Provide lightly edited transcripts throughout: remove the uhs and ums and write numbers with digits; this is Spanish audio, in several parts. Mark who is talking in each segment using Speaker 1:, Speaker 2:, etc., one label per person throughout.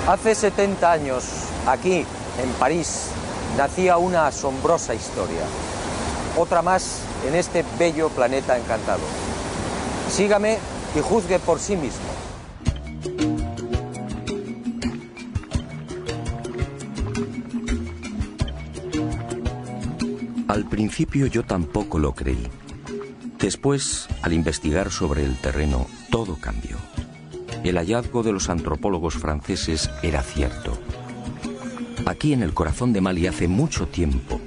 Speaker 1: Hace 70 años, aquí, en París, nacía una asombrosa historia. Otra más en este bello planeta encantado. Sígame y juzgue por sí mismo.
Speaker 2: Al principio yo tampoco lo creí. Después, al investigar sobre el terreno, todo cambió. El hallazgo de los antropólogos franceses era cierto. Aquí en el corazón de Mali hace mucho tiempo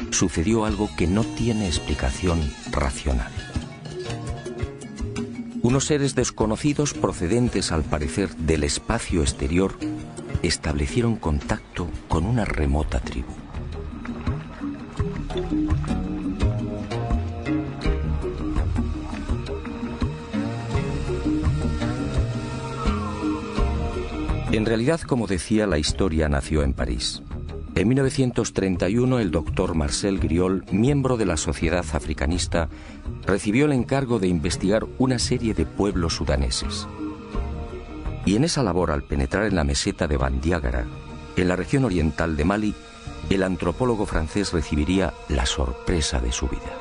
Speaker 2: sucedió algo que no tiene explicación racional. Unos seres desconocidos procedentes al parecer del espacio exterior establecieron contacto con una remota tribu. En realidad, como decía, la historia nació en París. En 1931, el doctor Marcel Griol, miembro de la Sociedad Africanista, recibió el encargo de investigar una serie de pueblos sudaneses. Y en esa labor, al penetrar en la meseta de Bandiagara, en la región oriental de Mali, el antropólogo francés recibiría la sorpresa de su vida.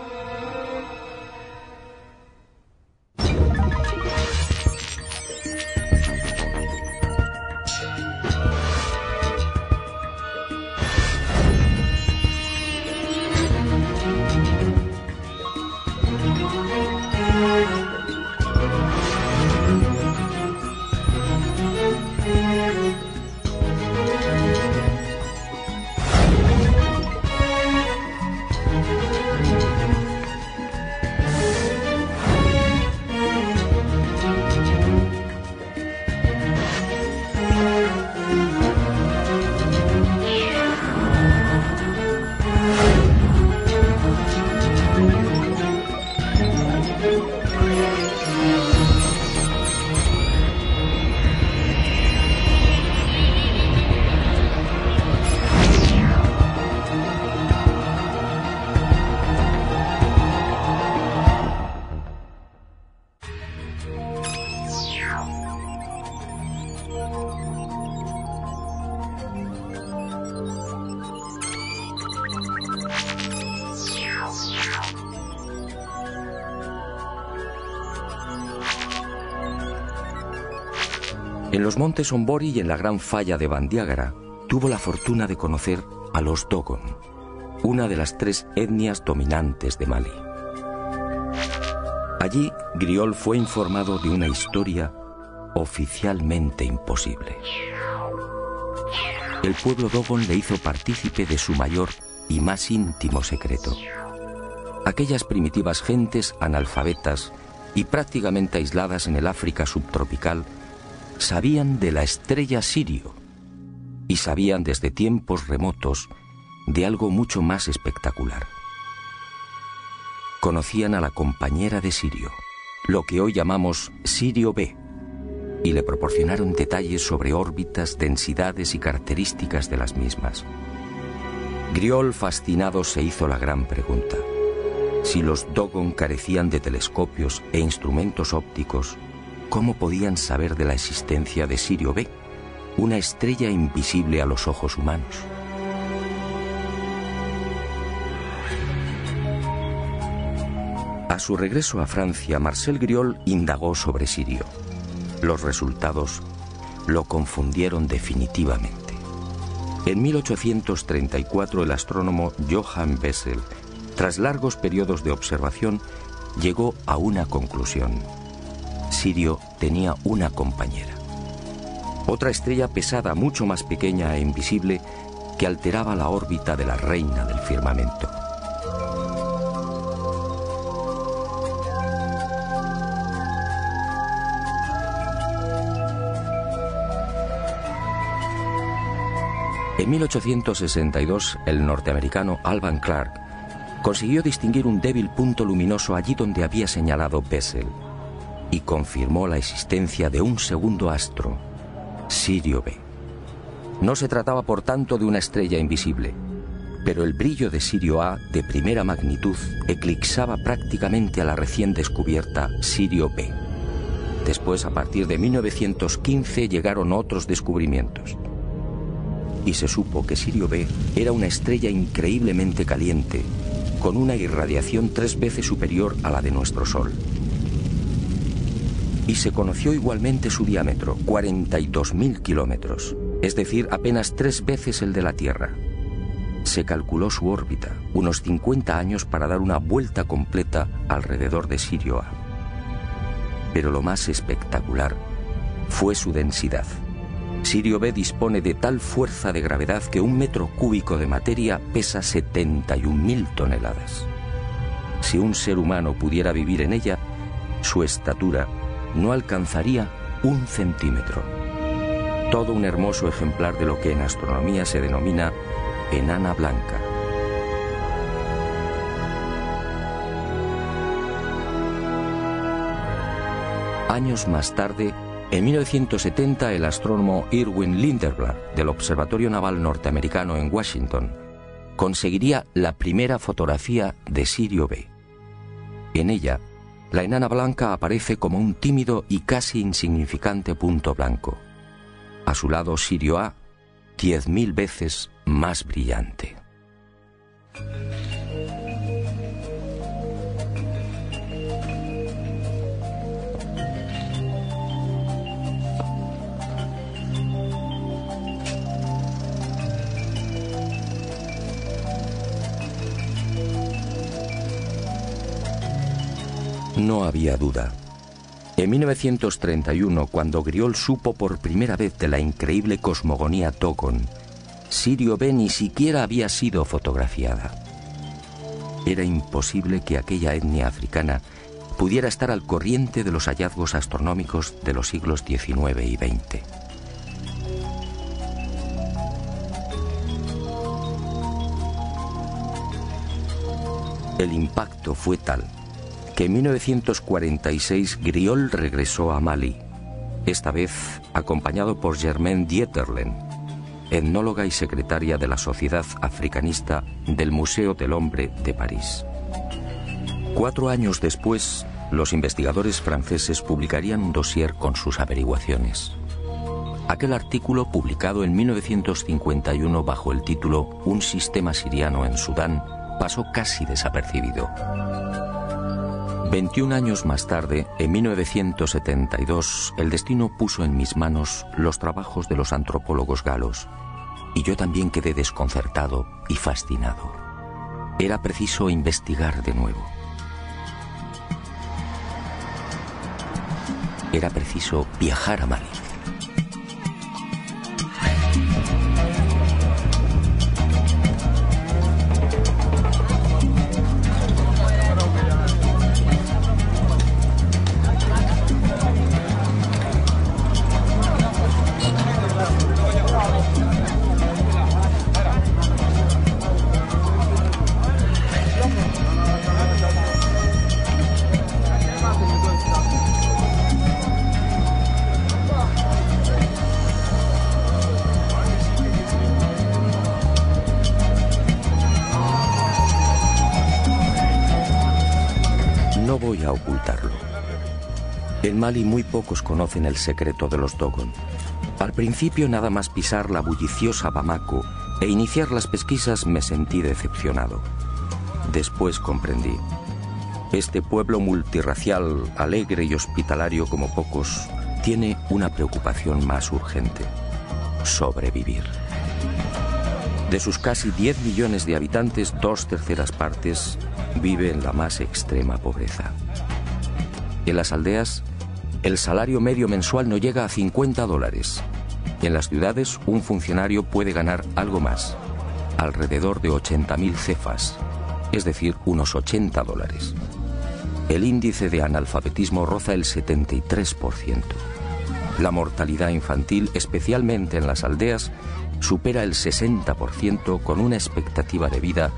Speaker 2: En los montes Ombori y en la gran falla de Bandiagara tuvo la fortuna de conocer a los Dogon, una de las 3 etnias dominantes de Mali. Allí, Griol fue informado de una historia oficialmente imposible. El pueblo Dogon le hizo partícipe de su mayor y más íntimo secreto. Aquellas primitivas gentes analfabetas y prácticamente aisladas en el África subtropical sabían de la estrella Sirio y sabían desde tiempos remotos de algo mucho más espectacular. Conocían a la compañera de Sirio, lo que hoy llamamos Sirio B, y le proporcionaron detalles sobre órbitas, densidades y características de las mismas. Griol, fascinado, se hizo la gran pregunta: si los Dogon carecían de telescopios e instrumentos ópticos, ¿cómo podían saber de la existencia de Sirio B, una estrella invisible a los ojos humanos? A su regreso a Francia, Marcel Griol indagó sobre Sirio. Los resultados lo confundieron definitivamente. En 1834, el astrónomo Johann Bessel, tras largos periodos de observación, llegó a una conclusión: Sirio tenía una compañera. Otra estrella pesada, mucho más pequeña e invisible, que alteraba la órbita de la reina del firmamento. En 1862, el norteamericano Alvan Clark consiguió distinguir un débil punto luminoso allí donde había señalado Bessel y confirmó la existencia de un segundo astro, Sirio B. No se trataba, por tanto, de una estrella invisible, pero el brillo de Sirio A, de primera magnitud, eclipsaba prácticamente a la recién descubierta Sirio B. Después, a partir de 1915, llegaron otros descubrimientos. y se supo que Sirio B era una estrella increíblemente caliente, con una irradiación 3 veces superior a la de nuestro Sol. Y se conoció igualmente su diámetro, 42.000 kilómetros, es decir, apenas 3 veces el de la Tierra. Se calculó su órbita, unos 50 años para dar una vuelta completa alrededor de Sirio A. Pero lo más espectacular fue su densidad. Sirio B dispone de tal fuerza de gravedad que 1 metro cúbico de materia pesa 71.000 toneladas. Si un ser humano pudiera vivir en ella, su estatura no alcanzaría 1 centímetro. Todo un hermoso ejemplar de lo que en astronomía se denomina enana blanca. Años más tarde, en 1970, el astrónomo Irwin Lindenberg del Observatorio Naval Norteamericano en Washington conseguiría la primera fotografía de Sirio B. En ella, la enana blanca aparece como un tímido y casi insignificante punto blanco. A su lado, Sirio A, 10.000 veces más brillante. No había duda. En 1931, cuando Griol supo por primera vez de la increíble cosmogonía Dogon, Sirio B ni siquiera había sido fotografiada. Era imposible que aquella etnia africana pudiera estar al corriente de los hallazgos astronómicos de los siglos XIX y XX. El impacto fue tal que en 1946 Griol regresó a Mali, esta vez acompañado por Germaine Dieterlen, etnóloga y secretaria de la Sociedad Africanista del Museo del Hombre de París. 4 años después, los investigadores franceses publicarían un dossier con sus averiguaciones. Aquel artículo, publicado en 1951 bajo el título Un sistema siriano en Sudán, pasó casi desapercibido. 21 años más tarde, en 1972, el destino puso en mis manos los trabajos de los antropólogos galos, y yo también quedé desconcertado y fascinado. Era preciso investigar de nuevo. Era preciso viajar a Mali. No voy a ocultarlo. En Mali muy pocos conocen el secreto de los Dogon. Al principio, nada más pisar la bulliciosa Bamako e iniciar las pesquisas, me sentí decepcionado. Después comprendí. Este pueblo multirracial, alegre y hospitalario como pocos, tiene una preocupación más urgente: sobrevivir. De sus casi 10 millones de habitantes, 2/3 partes vive en la más extrema pobreza. En las aldeas, el salario medio mensual no llega a $50. En las ciudades, un funcionario puede ganar algo más, alrededor de 80.000 cefas, es decir, unos $80. El índice de analfabetismo roza el 73%. La mortalidad infantil, especialmente en las aldeas, supera el 60%, con una expectativa de vida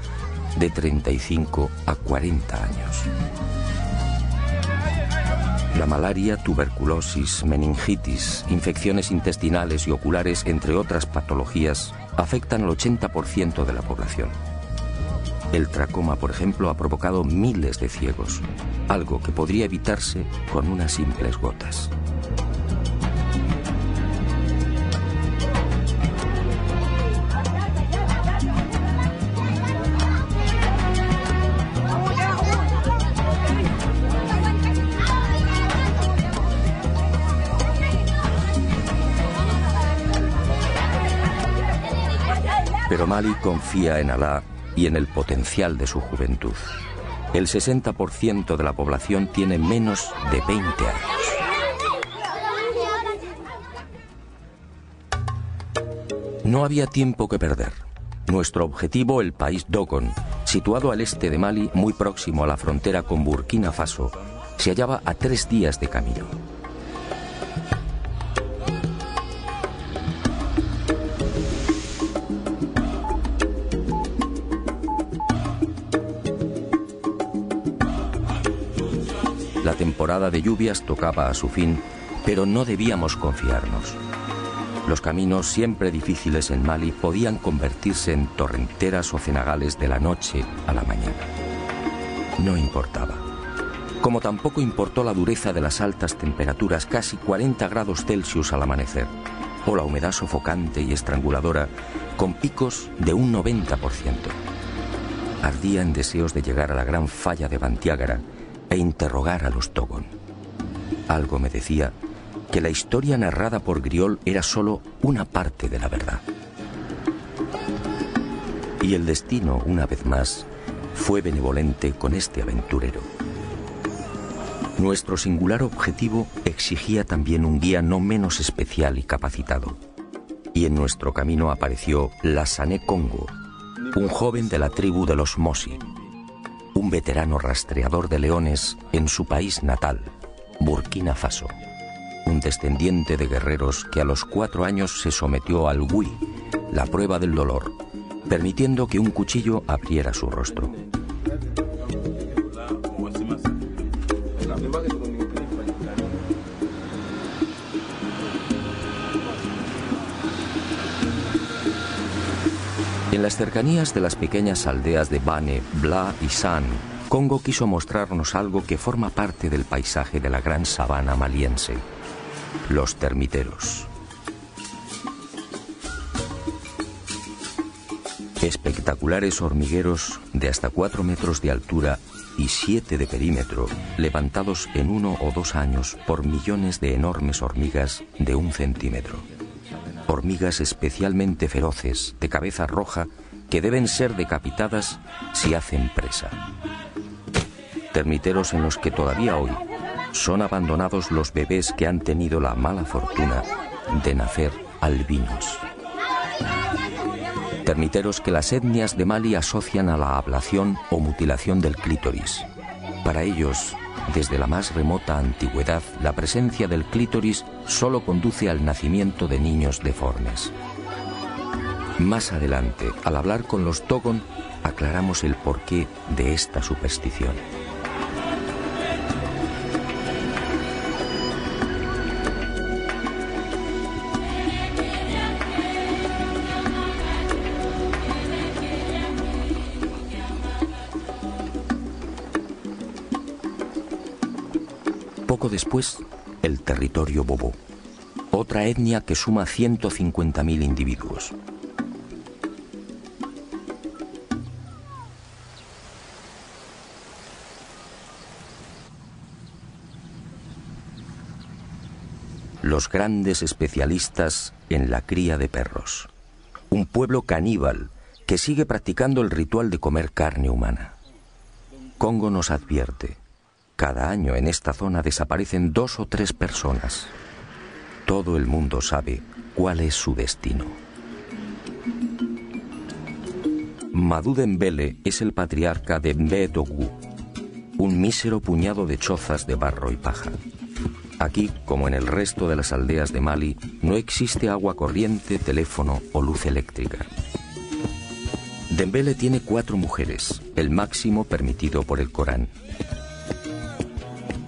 Speaker 2: de 35 a 40 años. La malaria, tuberculosis, meningitis, infecciones intestinales y oculares, entre otras patologías, afectan al 80% de la población. El tracoma, por ejemplo, ha provocado miles de ciegos, algo que podría evitarse con unas simples gotas. Pero Mali confía en Alá y en el potencial de su juventud. El 60% de la población tiene menos de 20 años. No había tiempo que perder. Nuestro objetivo, el país Dogon, situado al este de Mali, muy próximo a la frontera con Burkina Faso, se hallaba a 3 días de camino. La temporada de lluvias tocaba a su fin, pero no debíamos confiarnos. Los caminos, siempre difíciles en Mali, podían convertirse en torrenteras o cenagales de la noche a la mañana. No importaba. Como tampoco importó la dureza de las altas temperaturas, casi 40 grados Celsius al amanecer, o la humedad sofocante y estranguladora, con picos de un 90%. Ardía en deseos de llegar a la gran falla de Bandiagara e interrogar a los Dogon. Algo me decía que la historia narrada por Griol era solo una parte de la verdad. Y el destino, una vez más, fue benevolente con este aventurero. Nuestro singular objetivo exigía también un guía no menos especial y capacitado. Y en nuestro camino apareció Lassane Congo, un joven de la tribu de los Mosi, un veterano rastreador de leones en su país natal, Burkina Faso. Un descendiente de guerreros que a los 4 años se sometió al Wui, la prueba del dolor, permitiendo que un cuchillo abriera su rostro. En las cercanías de las pequeñas aldeas de Bane, Bla y San, Congo quiso mostrarnos algo que forma parte del paisaje de la gran sabana maliense: los termiteros. Espectaculares hormigueros de hasta 4 metros de altura y 7 de perímetro, levantados en 1 o 2 años por millones de enormes hormigas de 1 centímetro. Hormigas especialmente feroces, de cabeza roja, que deben ser decapitadas si hacen presa. Termiteros en los que todavía hoy son abandonados los bebés que han tenido la mala fortuna de nacer albinos. Termiteros que las etnias de Mali asocian a la ablación o mutilación del clítoris. Para ellos, desde la más remota antigüedad, la presencia del clítoris solo conduce al nacimiento de niños deformes. Más adelante, al hablar con los Dogon, aclaramos el porqué de esta superstición. Poco después, el territorio Bobo, otra etnia que suma 150.000 individuos. Los grandes especialistas en la cría de perros. Un pueblo caníbal que sigue practicando el ritual de comer carne humana. Congo nos advierte: cada año en esta zona desaparecen 2 o 3 personas. Todo el mundo sabe cuál es su destino. Madou Dembélé es el patriarca de Mbé-Dougou, un mísero puñado de chozas de barro y paja. Aquí, como en el resto de las aldeas de Mali, no existe agua corriente, teléfono o luz eléctrica. Dembélé tiene 4 mujeres, el máximo permitido por el Corán.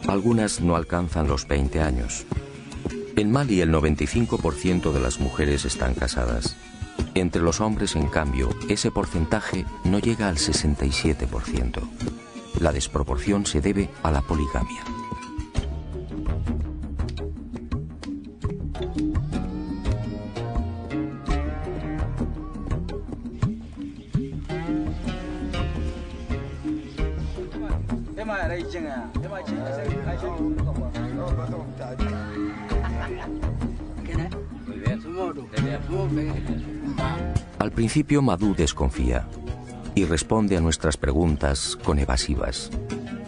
Speaker 2: Algunas no alcanzan los 20 años. En Mali el 95% de las mujeres están casadas. Entre los hombres, en cambio, ese porcentaje no llega al 67%. La desproporción se debe a la poligamia. Al principio Madú desconfía y responde a nuestras preguntas con evasivas.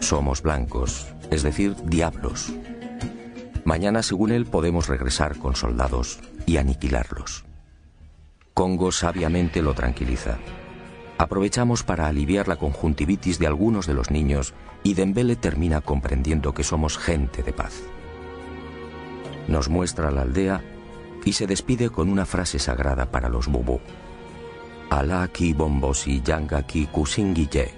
Speaker 2: Somos blancos, es decir, diablos. Mañana, según él, podemos regresar con soldados y aniquilarlos. Congo sabiamente lo tranquiliza. Aprovechamos para aliviar la conjuntivitis de algunos de los niños y Dembele termina comprendiendo que somos gente de paz. Nos muestra la aldea y se despide con una frase sagrada para los Bubu. Alá ki bombosi yanga ki kusingiye.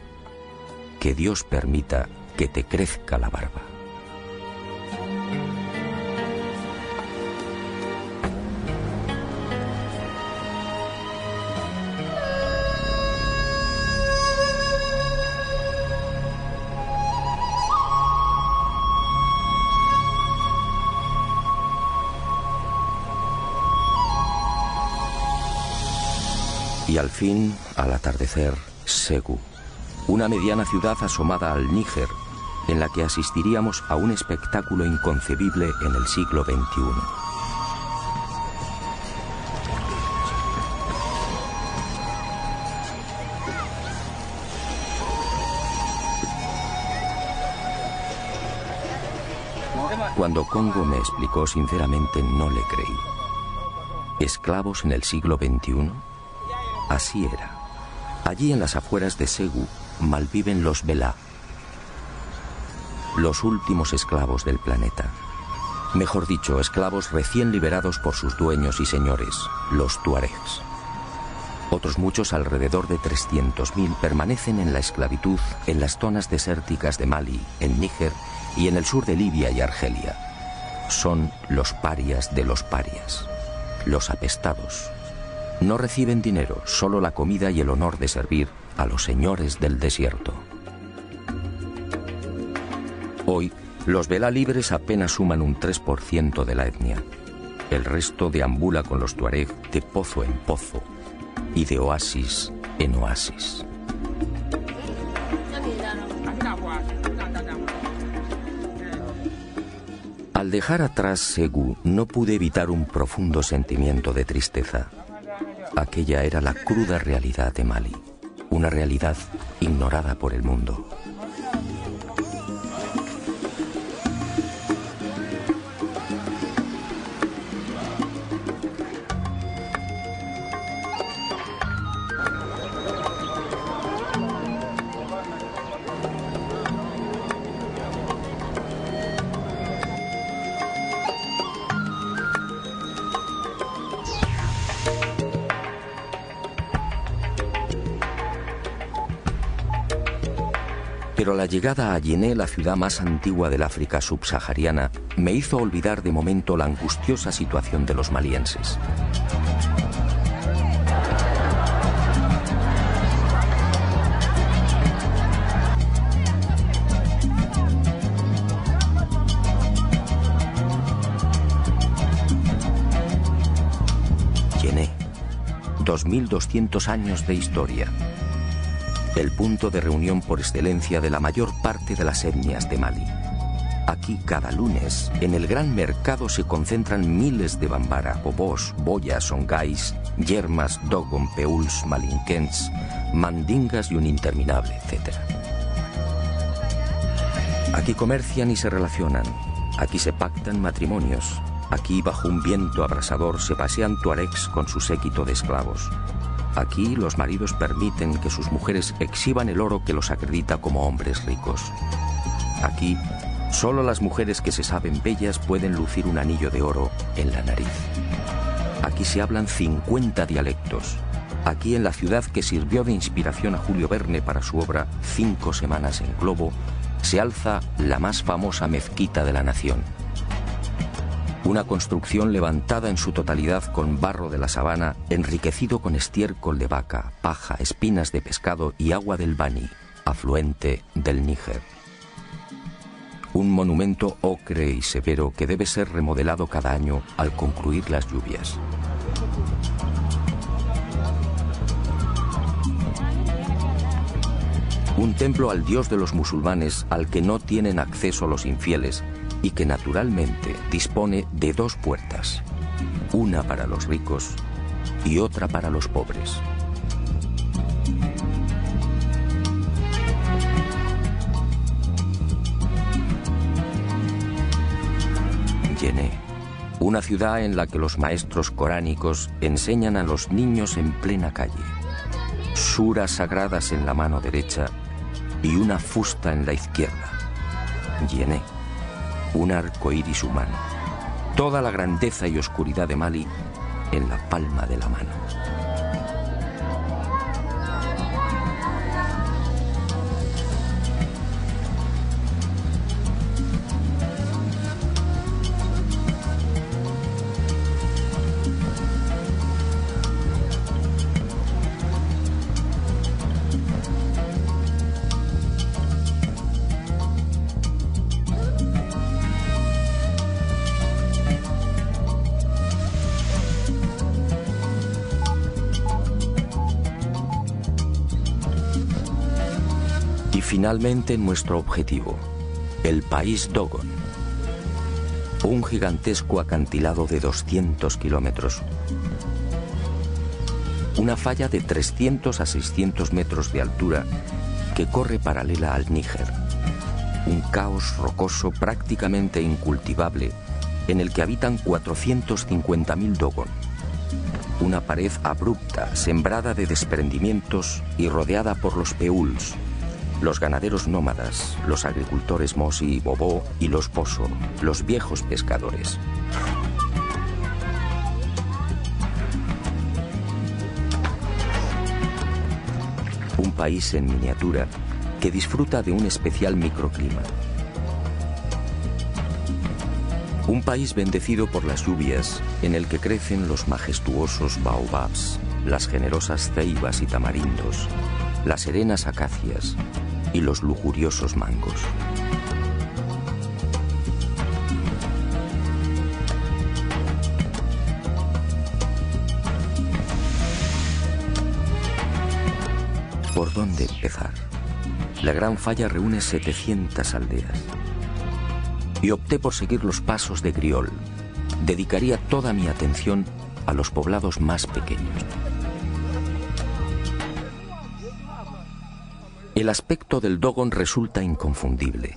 Speaker 2: Que Dios permita que te crezca la barba. Y al fin, al atardecer, Ségou, una mediana ciudad asomada al Níger, en la que asistiríamos a un espectáculo inconcebible en el siglo XXI. Cuando Congo me explicó sinceramente, no le creí. ¿Esclavos en el siglo XXI? Así era. Allí en las afueras de Ségou malviven los Bela, los últimos esclavos del planeta. Mejor dicho, esclavos recién liberados por sus dueños y señores, los tuaregs. Otros muchos, alrededor de 300.000, permanecen en la esclavitud en las zonas desérticas de Mali, en Níger y en el sur de Libia y Argelia. Son los parias de los parias, los apestados. No reciben dinero, solo la comida y el honor de servir a los señores del desierto. Hoy, los Bela libres apenas suman un 3% de la etnia. El resto deambula con los tuareg de pozo en pozo y de oasis en oasis. Al dejar atrás Ségou, no pude evitar un profundo sentimiento de tristeza. Aquella era la cruda realidad de Mali, una realidad ignorada por el mundo. Pero la llegada a Yené, la ciudad más antigua del África subsahariana, me hizo olvidar de momento la angustiosa situación de los malienses. Yené, 2200 años de historia. El punto de reunión por excelencia de la mayor parte de las etnias de Mali. Aquí cada lunes, en el gran mercado se concentran miles de bambara, bobos, boyas, songais, yermas, dogon, peuls, malinquens, mandingas y un interminable etcétera. Aquí comercian y se relacionan, aquí se pactan matrimonios, aquí bajo un viento abrasador se pasean tuaregs con su séquito de esclavos. Aquí los maridos permiten que sus mujeres exhiban el oro que los acredita como hombres ricos. Aquí, solo las mujeres que se saben bellas pueden lucir un anillo de oro en la nariz. Aquí se hablan 50 dialectos. Aquí, en la ciudad que sirvió de inspiración a Julio Verne para su obra 5 semanas en globo, se alza la más famosa mezquita de la nación. Una construcción levantada en su totalidad con barro de la sabana, enriquecido con estiércol de vaca, paja, espinas de pescado y agua del Bani, afluente del Níger. Un monumento ocre y severo que debe ser remodelado cada año al concluir las lluvias. Un templo al dios de los musulmanes al que no tienen acceso los infieles y que naturalmente dispone de 2 puertas, una para los ricos y otra para los pobres. Yené, una ciudad en la que los maestros coránicos enseñan a los niños en plena calle, suras sagradas en la mano derecha y una fusta en la izquierda. Yené, un arco iris humano, toda la grandeza y oscuridad de Mali en la palma de la mano. Finalmente nuestro objetivo, el país Dogon, un gigantesco acantilado de 200 kilómetros, una falla de 300 a 600 metros de altura que corre paralela al Níger, un caos rocoso prácticamente incultivable en el que habitan 450.000 Dogon, una pared abrupta sembrada de desprendimientos y rodeada por los peuls, los ganaderos nómadas, los agricultores Mosi y Bobo y los Poso, los viejos pescadores. Un país en miniatura que disfruta de un especial microclima. Un país bendecido por las lluvias en el que crecen los majestuosos baobabs, las generosas ceibas y tamarindos, las serenas acacias y los lujuriosos mangos. ¿Por dónde empezar? La Gran Falla reúne 700 aldeas. Y opté por seguir los pasos de Griol. Dedicaría toda mi atención a los poblados más pequeños. El aspecto del Dogon resulta inconfundible.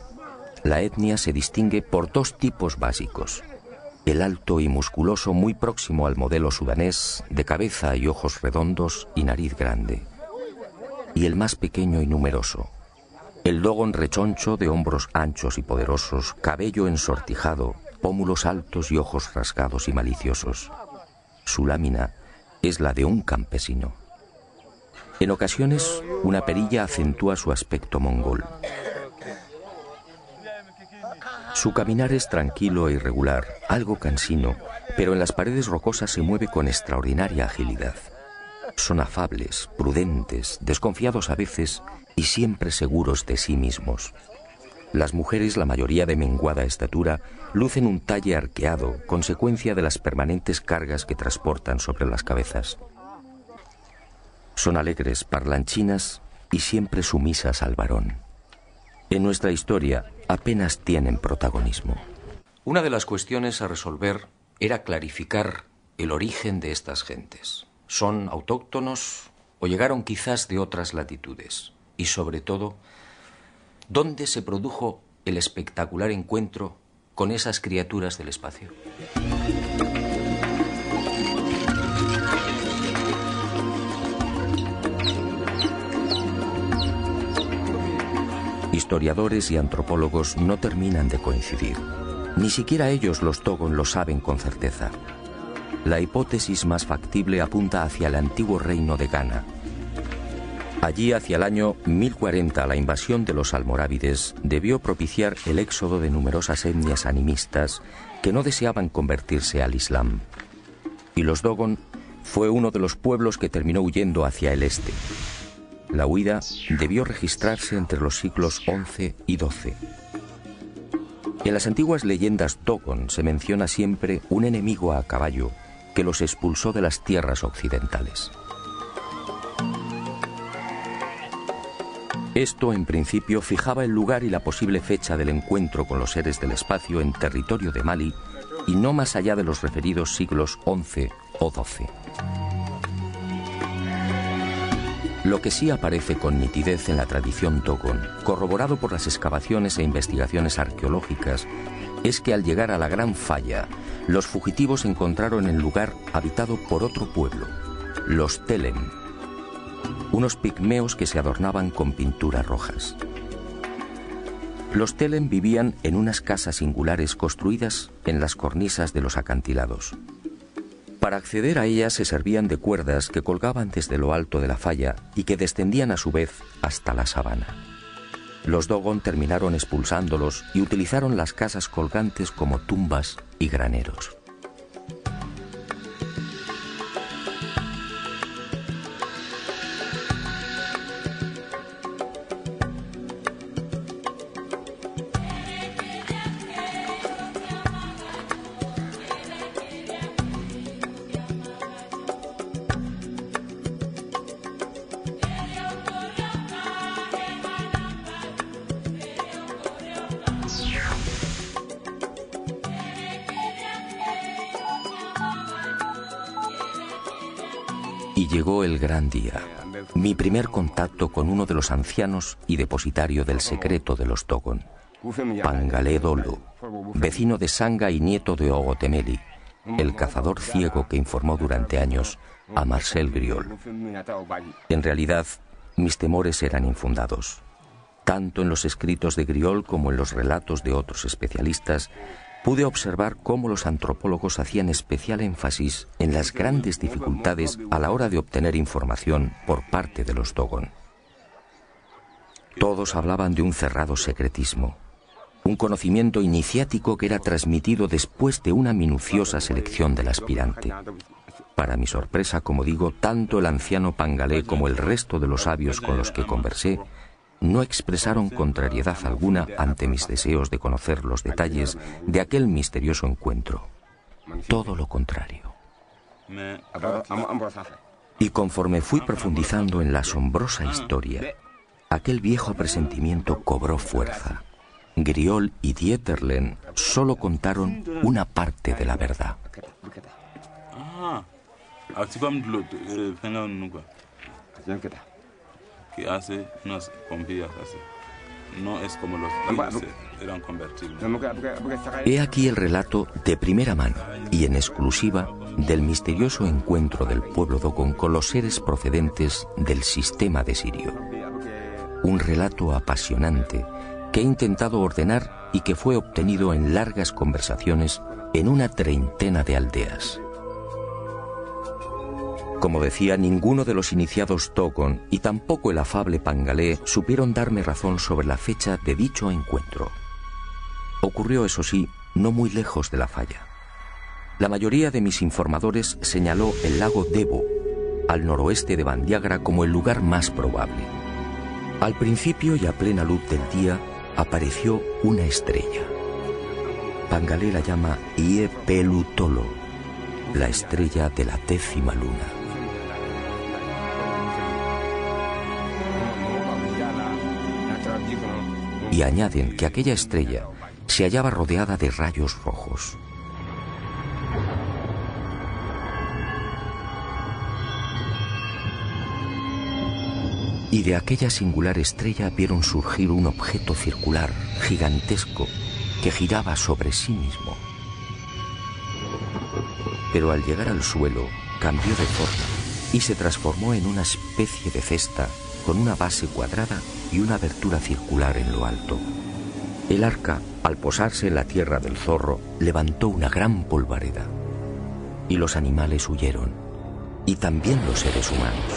Speaker 2: La etnia se distingue por dos tipos básicos. El alto y musculoso muy próximo al modelo sudanés, de cabeza y ojos redondos y nariz grande. Y el más pequeño y numeroso. El Dogon rechoncho de hombros anchos y poderosos, cabello ensortijado, pómulos altos y ojos rasgados y maliciosos. Su lámina es la de un campesino. En ocasiones, una perilla acentúa su aspecto mongol. Su caminar es tranquilo e irregular, algo cansino, pero en las paredes rocosas se mueve con extraordinaria agilidad. Son afables, prudentes, desconfiados a veces y siempre seguros de sí mismos. Las mujeres, la mayoría de menguada estatura, lucen un talle arqueado, consecuencia de las permanentes cargas que transportan sobre las cabezas. Son alegres, parlanchinas y siempre sumisas al varón. En nuestra historia apenas tienen protagonismo. Una de las cuestiones a resolver era clarificar el origen de estas gentes. ¿Son autóctonos o llegaron quizás de otras latitudes? Y sobre todo, ¿dónde se produjo el espectacular encuentro con esas criaturas del espacio? Historiadores y antropólogos no terminan de coincidir. Ni siquiera ellos, los Dogon, lo saben con certeza. La hipótesis más factible apunta hacia el antiguo reino de Ghana. Allí, hacia el año 1040, la invasión de los almorávides debió propiciar el éxodo de numerosas etnias animistas que no deseaban convertirse al Islam. Y los Dogon fue uno de los pueblos que terminó huyendo hacia el este. La huida debió registrarse entre los siglos XI y XII. En las antiguas leyendas Dogon se menciona siempre un enemigo a caballo que los expulsó de las tierras occidentales. Esto, en principio, fijaba el lugar y la posible fecha del encuentro con los seres del espacio en territorio de Mali y no más allá de los referidos siglos XI o XII. Lo que sí aparece con nitidez en la tradición Dogon, corroborado por las excavaciones e investigaciones arqueológicas, es que al llegar a la Gran Falla, los fugitivos encontraron el lugar habitado por otro pueblo, los Telem, unos pigmeos que se adornaban con pinturas rojas. Los Telem vivían en unas casas singulares construidas en las cornisas de los acantilados. Para acceder a ellas se servían de cuerdas que colgaban desde lo alto de la falla y que descendían a su vez hasta la sabana. Los Dogon terminaron expulsándolos y utilizaron las casas colgantes como tumbas y graneros. Y llegó el gran día, mi primer contacto con uno de los ancianos y depositario del secreto de los Dogon, Pangalé Dolo, vecino de Sanga y nieto de Ogotemeli, el cazador ciego que informó durante años a Marcel Griol. En realidad, mis temores eran infundados. Tanto en los escritos de Griol como en los relatos de otros especialistas, pude observar cómo los antropólogos hacían especial énfasis en las grandes dificultades a la hora de obtener información por parte de los Dogon. Todos hablaban de un cerrado secretismo, un conocimiento iniciático que era transmitido después de una minuciosa selección del aspirante. Para mi sorpresa, como digo, tanto el anciano Pangalé como el resto de los sabios con los que conversé no expresaron contrariedad alguna ante mis deseos de conocer los detalles de aquel misterioso encuentro. Todo lo contrario. Y conforme fui profundizando en la asombrosa historia, aquel viejo presentimiento cobró fuerza. Griol y Dieterlen solo contaron una parte de la verdad.
Speaker 3: Que hace unas pompias así. No es como los que eran convertibles.
Speaker 2: He aquí el relato de primera mano y en exclusiva del misterioso encuentro del pueblo Dogon con los seres procedentes del sistema de Sirio. Un relato apasionante que he intentado ordenar y que fue obtenido en largas conversaciones en una treintena de aldeas. Como decía, ninguno de los iniciados Dogon y tampoco el afable Pangalé supieron darme razón sobre la fecha de dicho encuentro. Ocurrió, eso sí, no muy lejos de la falla. La mayoría de mis informadores señaló el lago Debo, al noroeste de Bandiagra, como el lugar más probable. Al principio y a plena luz del día apareció una estrella. Pangalé la llama Ie Pelu Tolo, la estrella de la 10ª luna. Y añaden que aquella estrella se hallaba rodeada de rayos rojos. Y de aquella singular estrella vieron surgir un objeto circular, gigantesco, que giraba sobre sí mismo. Pero al llegar al suelo, cambió de forma y se transformó en una especie de cesta con una base cuadrada y una abertura circular en lo alto. El arca, al posarse en la tierra del zorro, levantó una gran polvareda. Y los animales huyeron, y también los seres humanos.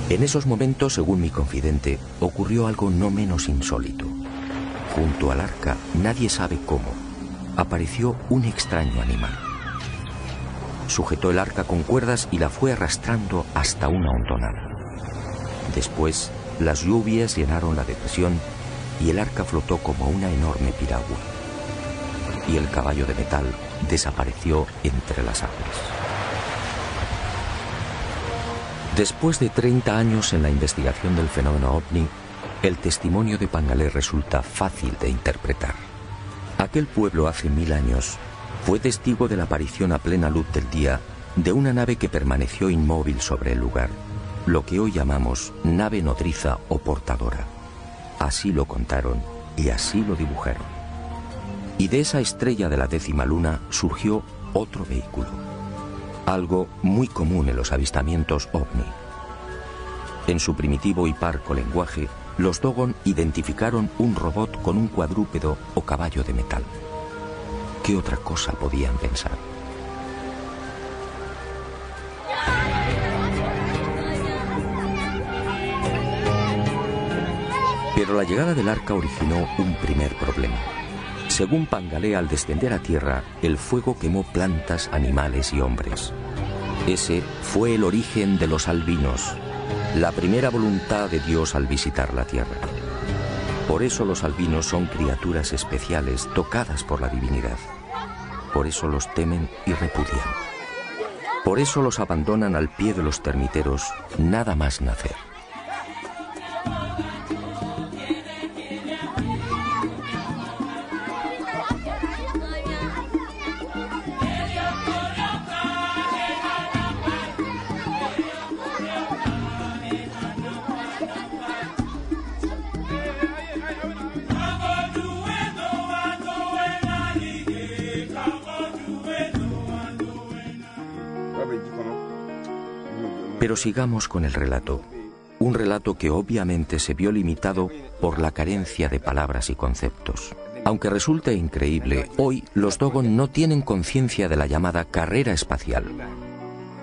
Speaker 2: En esos momentos, según mi confidente, ocurrió algo no menos insólito. Junto al arca, nadie sabe cómo, apareció un extraño animal. Sujetó el arca con cuerdas y la fue arrastrando hasta una hondonada. Después, las lluvias llenaron la depresión y el arca flotó como una enorme piragua. Y el caballo de metal desapareció entre las aguas. Después de 30 años en la investigación del fenómeno ovni, el testimonio de Pangalé resulta fácil de interpretar. Aquel pueblo hace 1000 años fue testigo de la aparición a plena luz del día de una nave que permaneció inmóvil sobre el lugar, lo que hoy llamamos nave nodriza o portadora. Así lo contaron y así lo dibujaron. Y de esa estrella de la 10ª luna surgió otro vehículo, algo muy común en los avistamientos ovni. En su primitivo y parco lenguaje, los Dogon identificaron un robot con un cuadrúpedo o caballo de metal. ¿Qué otra cosa podían pensar? Pero la llegada del arca originó un primer problema. Según Pangalé, al descender a tierra, el fuego quemó plantas, animales y hombres. Ese fue el origen de los albinos, la primera voluntad de Dios al visitar la tierra. Por eso los albinos son criaturas especiales, tocadas por la divinidad. Por eso los temen y repudian. Por eso los abandonan al pie de los termiteros, nada más nacer. Pero sigamos con el relato. Un relato que obviamente se vio limitado por la carencia de palabras y conceptos. Aunque resulte increíble, hoy los Dogon no tienen conciencia de la llamada carrera espacial.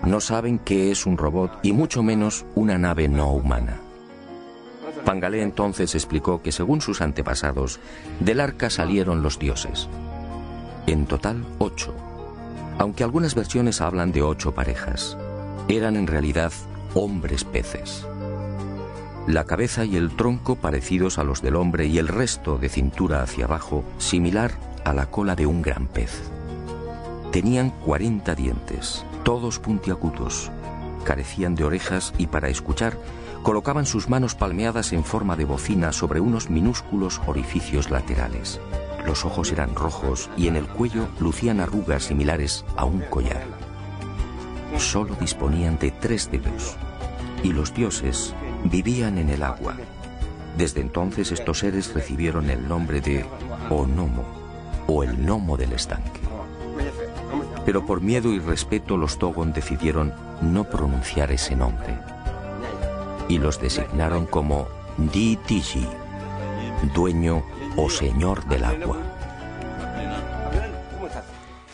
Speaker 2: No saben qué es un robot y mucho menos una nave no humana. Pangalé entonces explicó que según sus antepasados, del arca salieron los dioses. En total, 8. Aunque algunas versiones hablan de 8 parejas. Eran en realidad hombres peces. La cabeza y el tronco parecidos a los del hombre y el resto de cintura hacia abajo similar a la cola de un gran pez. Tenían 40 dientes, todos puntiagudos. Carecían de orejas y para escuchar colocaban sus manos palmeadas en forma de bocina sobre unos minúsculos orificios laterales. Los ojos eran rojos y en el cuello lucían arrugas similares a un collar. Solo disponían de 3 dedos, y los dioses vivían en el agua. Desde entonces estos seres recibieron el nombre de Onomo, o el gnomo del estanque. Pero por miedo y respeto los Dogon decidieron no pronunciar ese nombre, y los designaron como Di-Tiji, dueño o señor del agua.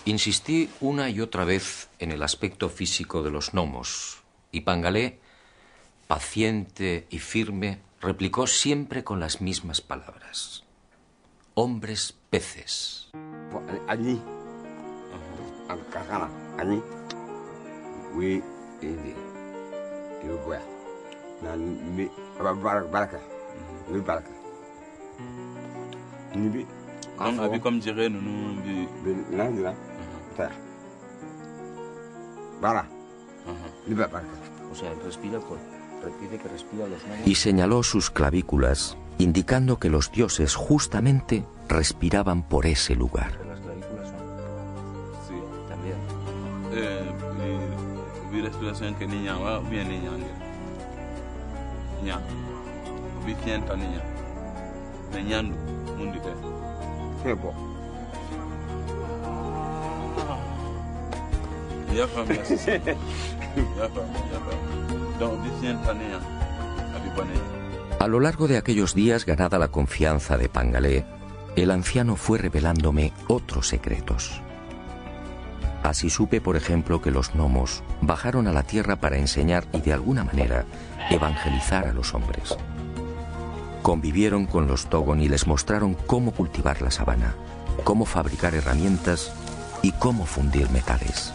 Speaker 2: Insistí una y otra vez en el aspecto físico de los gnomos, y Pangalé, paciente y firme, replicó siempre con las mismas palabras. Hombres peces.
Speaker 4: Allí, allí,
Speaker 1: O sea, repite que respira los gnomos.
Speaker 2: Y señaló sus clavículas, indicando que los dioses justamente respiraban por ese lugar.
Speaker 1: Las clavículas son.
Speaker 3: Sí.
Speaker 1: También.
Speaker 3: Vi respiración que niña va bien niña niña vi sienta niña me ñandu mundi te
Speaker 4: Tiempo.
Speaker 3: ya fami ya fami donc vi sienta niña abi bone.
Speaker 2: A lo largo de aquellos días, ganada la confianza de Pangalé, el anciano fue revelándome otros secretos. Así supe, por ejemplo, que los gnomos bajaron a la tierra para enseñar y de alguna manera evangelizar a los hombres. Convivieron con los Dogon y les mostraron cómo cultivar la sabana, cómo fabricar herramientas y cómo fundir metales.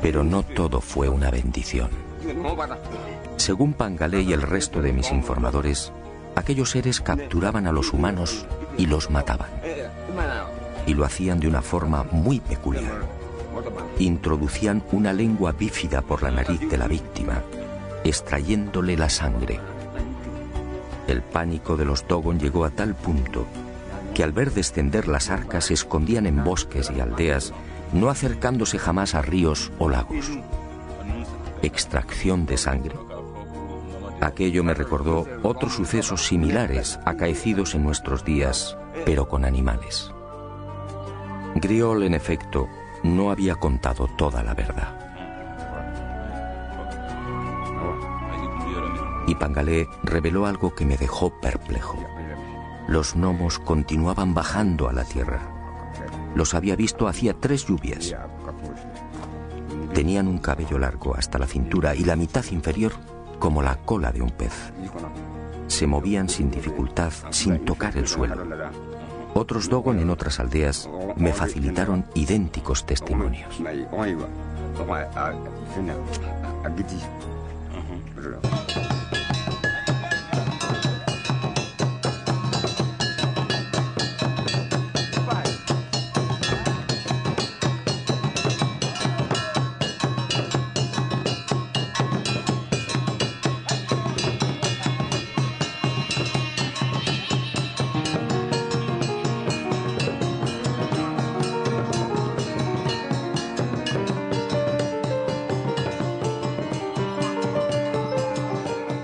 Speaker 2: Pero no todo fue una bendición. Según Pangalé y el resto de mis informadores, aquellos seres capturaban a los humanos y los mataban. Y lo hacían de una forma muy peculiar. Introducían una lengua bífida por la nariz de la víctima, extrayéndole la sangre. El pánico de los Dogon llegó a tal punto que al ver descender las arcas se escondían en bosques y aldeas, no acercándose jamás a ríos o lagos. Extracción de sangre. Aquello me recordó otros sucesos similares acaecidos en nuestros días, pero con animales. Griol, en efecto, no había contado toda la verdad. Y Pangalé reveló algo que me dejó perplejo. Los gnomos continuaban bajando a la tierra. Los había visto hacía 3 lluvias. Tenían un cabello largo hasta la cintura y la mitad inferior como la cola de un pez. Se movían sin dificultad, sin tocar el suelo. Otros Dogon en otras aldeas me facilitaron idénticos testimonios.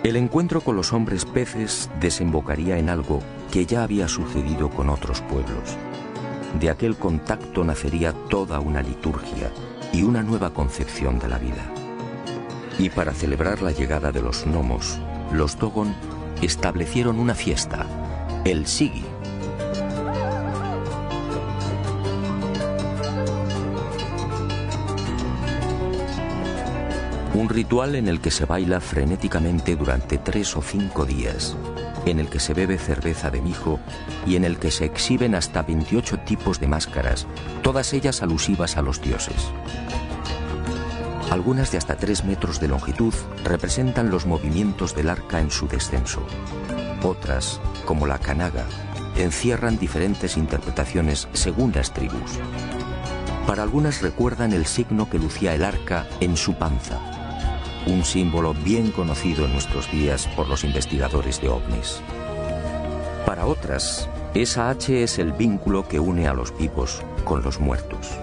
Speaker 2: El encuentro con los hombres peces desembocaría en algo que ya había sucedido con otros pueblos. De aquel contacto nacería toda una liturgia y una nueva concepción de la vida. Y para celebrar la llegada de los gnomos, los Dogon establecieron una fiesta, el Sigi. Un ritual en el que se baila frenéticamente durante 3 o 5 días, en el que se bebe cerveza de mijo y en el que se exhiben hasta 28 tipos de máscaras, todas ellas alusivas a los dioses. Algunas de hasta 3 metros de longitud representan los movimientos del arca en su descenso. Otras, como la Kanaga, encierran diferentes interpretaciones según las tribus. Para algunas recuerdan el signo que lucía el arca en su panza, un símbolo bien conocido en nuestros días por los investigadores de ovnis. Para otras, esa H es el vínculo que une a los vivos con los muertos.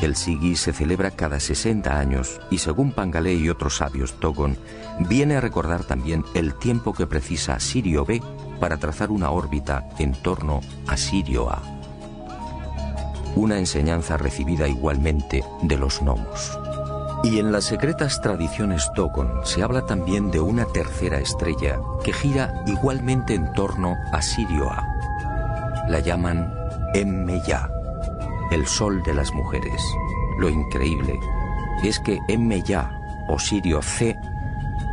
Speaker 2: El Sigi se celebra cada 60 años y, según Pangalé y otros sabios Dogon, viene a recordar también el tiempo que precisa Sirio B para trazar una órbita en torno a Sirio A. Una enseñanza recibida igualmente de los gnomos. Y en las secretas tradiciones Dogon se habla también de una tercera estrella que gira igualmente en torno a Sirio A. La llaman Emmeya, el sol de las mujeres. Lo increíble es que Emmeya, o Sirio C,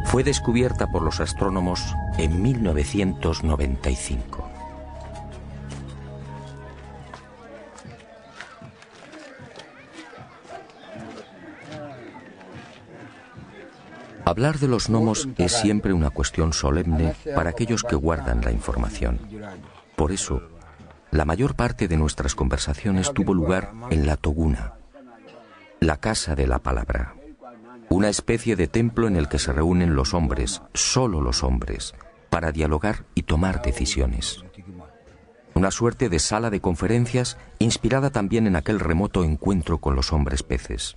Speaker 2: fue descubierta por los astrónomos en 1995. Hablar de los gnomos es siempre una cuestión solemne para aquellos que guardan la información. Por eso, la mayor parte de nuestras conversaciones tuvo lugar en la Toguna, la casa de la palabra, una especie de templo en el que se reúnen los hombres, solo los hombres, para dialogar y tomar decisiones. Una suerte de sala de conferencias inspirada también en aquel remoto encuentro con los hombres peces.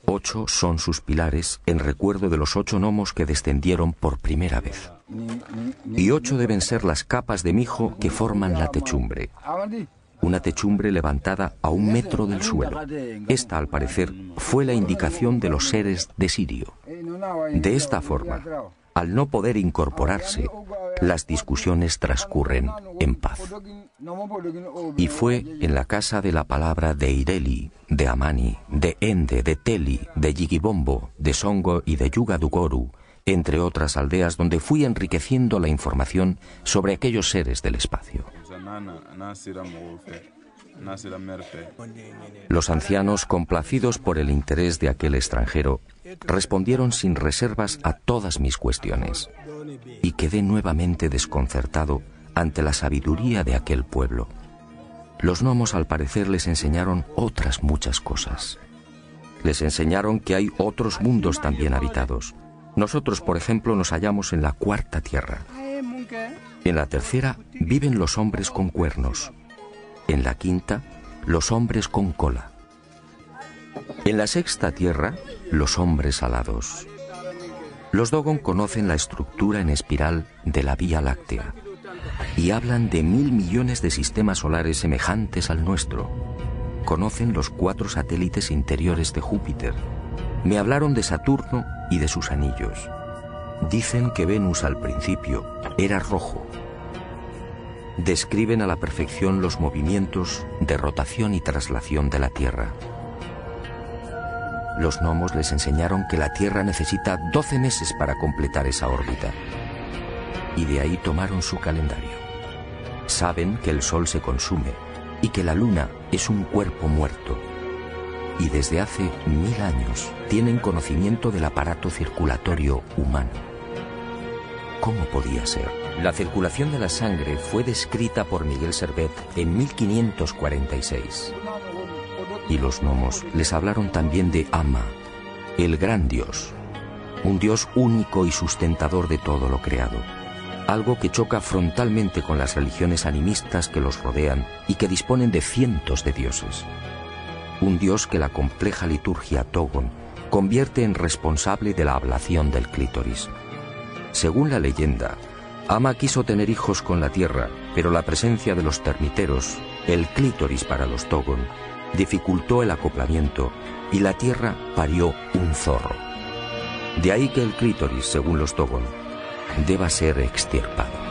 Speaker 2: 8 son sus pilares en recuerdo de los 8 gnomos que descendieron por primera vez. Y 8 deben ser las capas de mijo que forman la techumbre. Una techumbre levantada a 1 metro del suelo. Esta, al parecer, fue la indicación de los seres de Sirio. De esta forma, al no poder incorporarse, las discusiones transcurren en paz. Y fue en la casa de la palabra de Ireli, de Amani, de Ende, de Teli, de Yigibombo, de Songo y de Yugadugoru, entre otras aldeas donde fui enriqueciendo la información sobre aquellos seres del espacio. Los ancianos, complacidos por el interés de aquel extranjero, respondieron sin reservas a todas mis cuestiones, y quedé nuevamente desconcertado ante la sabiduría de aquel pueblo. Los gnomos, al parecer, les enseñaron otras muchas cosas. Les enseñaron que hay otros mundos también habitados. Nosotros, por ejemplo, nos hallamos en la 4ª tierra. En la 3ª viven los hombres con cuernos. En la 5ª, los hombres con cola. En la 6ª tierra, los hombres alados. Los Dogon conocen la estructura en espiral de la Vía Láctea y hablan de 1000 millones de sistemas solares semejantes al nuestro. Conocen los 4 satélites interiores de Júpiter. Me hablaron de Saturno y de sus anillos. Dicen que Venus al principio era rojo. Describen a la perfección los movimientos de rotación y traslación de la Tierra. Los gnomos les enseñaron que la Tierra necesita 12 meses para completar esa órbita. Y de ahí tomaron su calendario. Saben que el Sol se consume y que la Luna es un cuerpo muerto. Y desde hace 1000 años tienen conocimiento del aparato circulatorio humano. ¿Cómo podía ser? La circulación de la sangre fue descrita por Miguel Servet en 1546. Y los gnomos les hablaron también de Ama, el gran dios, un dios único y sustentador de todo lo creado, algo que choca frontalmente con las religiones animistas que los rodean y que disponen de cientos de dioses. Un dios que la compleja liturgia Togon convierte en responsable de la ablación del clítoris. Según la leyenda, Ama quiso tener hijos con la tierra, pero la presencia de los termiteros, el clítoris para los Togon, dificultó el acoplamiento y la tierra parió un zorro. De ahí que el clítoris, según los Togon, deba ser extirpado.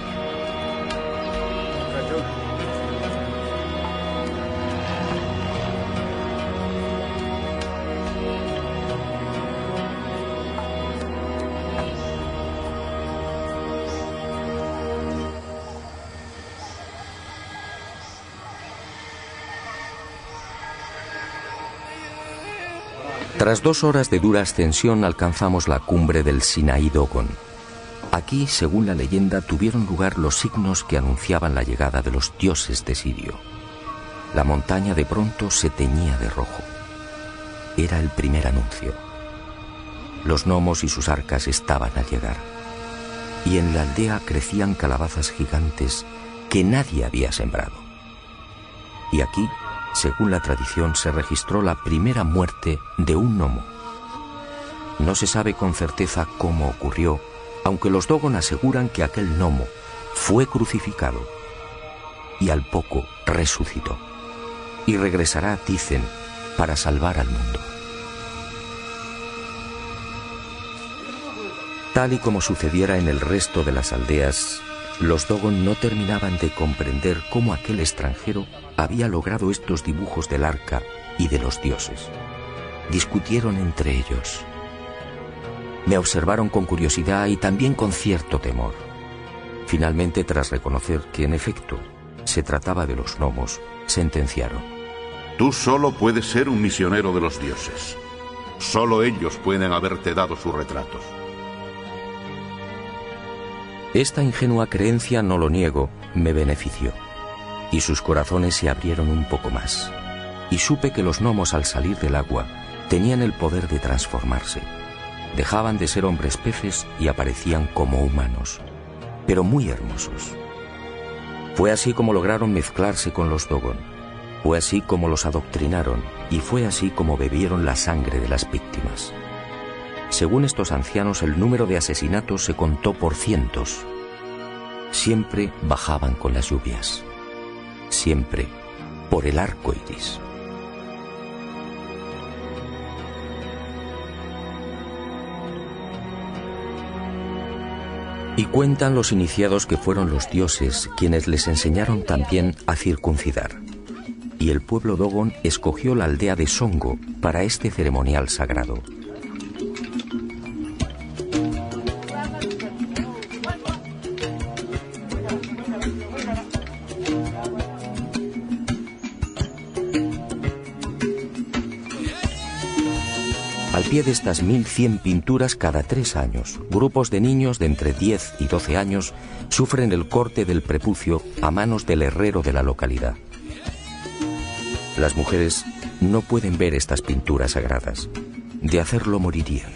Speaker 2: Tras 2 horas de dura ascensión alcanzamos la cumbre del Sinaí Dogon. Aquí, según la leyenda, tuvieron lugar los signos que anunciaban la llegada de los dioses de Sirio. La montaña de pronto se teñía de rojo. Era el primer anuncio. Los gnomos y sus arcas estaban al llegar. Y en la aldea crecían calabazas gigantes que nadie había sembrado. Y aquí, según la tradición, se registró la primera muerte de un gnomo. No se sabe con certeza cómo ocurrió, aunque los Dogon aseguran que aquel gnomo fue crucificado y al poco resucitó. Y regresará, dicen, para salvar al mundo. Tal y como sucediera en el resto de las aldeas, los Dogon no terminaban de comprender cómo aquel extranjero había logrado estos dibujos del arca y de los dioses. Discutieron entre ellos. Me observaron con curiosidad y también con cierto temor. Finalmente, tras reconocer que en efecto se trataba de los gnomos, sentenciaron:
Speaker 5: Tú solo puedes ser un misionero de los dioses. Solo ellos pueden haberte dado sus retratos.
Speaker 2: Esta ingenua creencia, no lo niego, me benefició, y sus corazones se abrieron un poco más, y supe que los gnomos al salir del agua tenían el poder de transformarse. Dejaban de ser hombres peces y aparecían como humanos, pero muy hermosos. Fue así como lograron mezclarse con los Dogon. Fue así como los adoctrinaron y fue así como bebieron la sangre de las víctimas. Según estos ancianos, el número de asesinatos se contó por cientos. Siempre bajaban con las lluvias. Siempre por el arco iris. Y cuentan los iniciados que fueron los dioses quienes les enseñaron también a circuncidar. Y el pueblo Dogon escogió la aldea de Songo para este ceremonial sagrado. Al pie de estas 1100 pinturas, cada 3 años, grupos de niños de entre 10 y 12 años sufren el corte del prepucio a manos del herrero de la localidad. Las mujeres no pueden ver estas pinturas sagradas. De hacerlo morirían.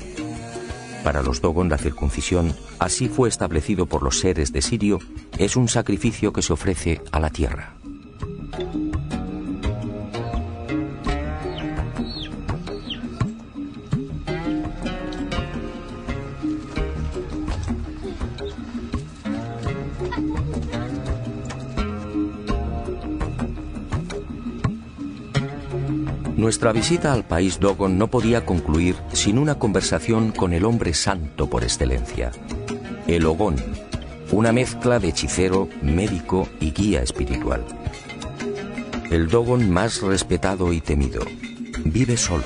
Speaker 2: Para los Dogon, la circuncisión, así fue establecido por los seres de Sirio, es un sacrificio que se ofrece a la tierra. Nuestra visita al país Dogon no podía concluir sin una conversación con el hombre santo por excelencia, el Ogón, una mezcla de hechicero, médico y guía espiritual. El Dogon más respetado y temido. Vive solo,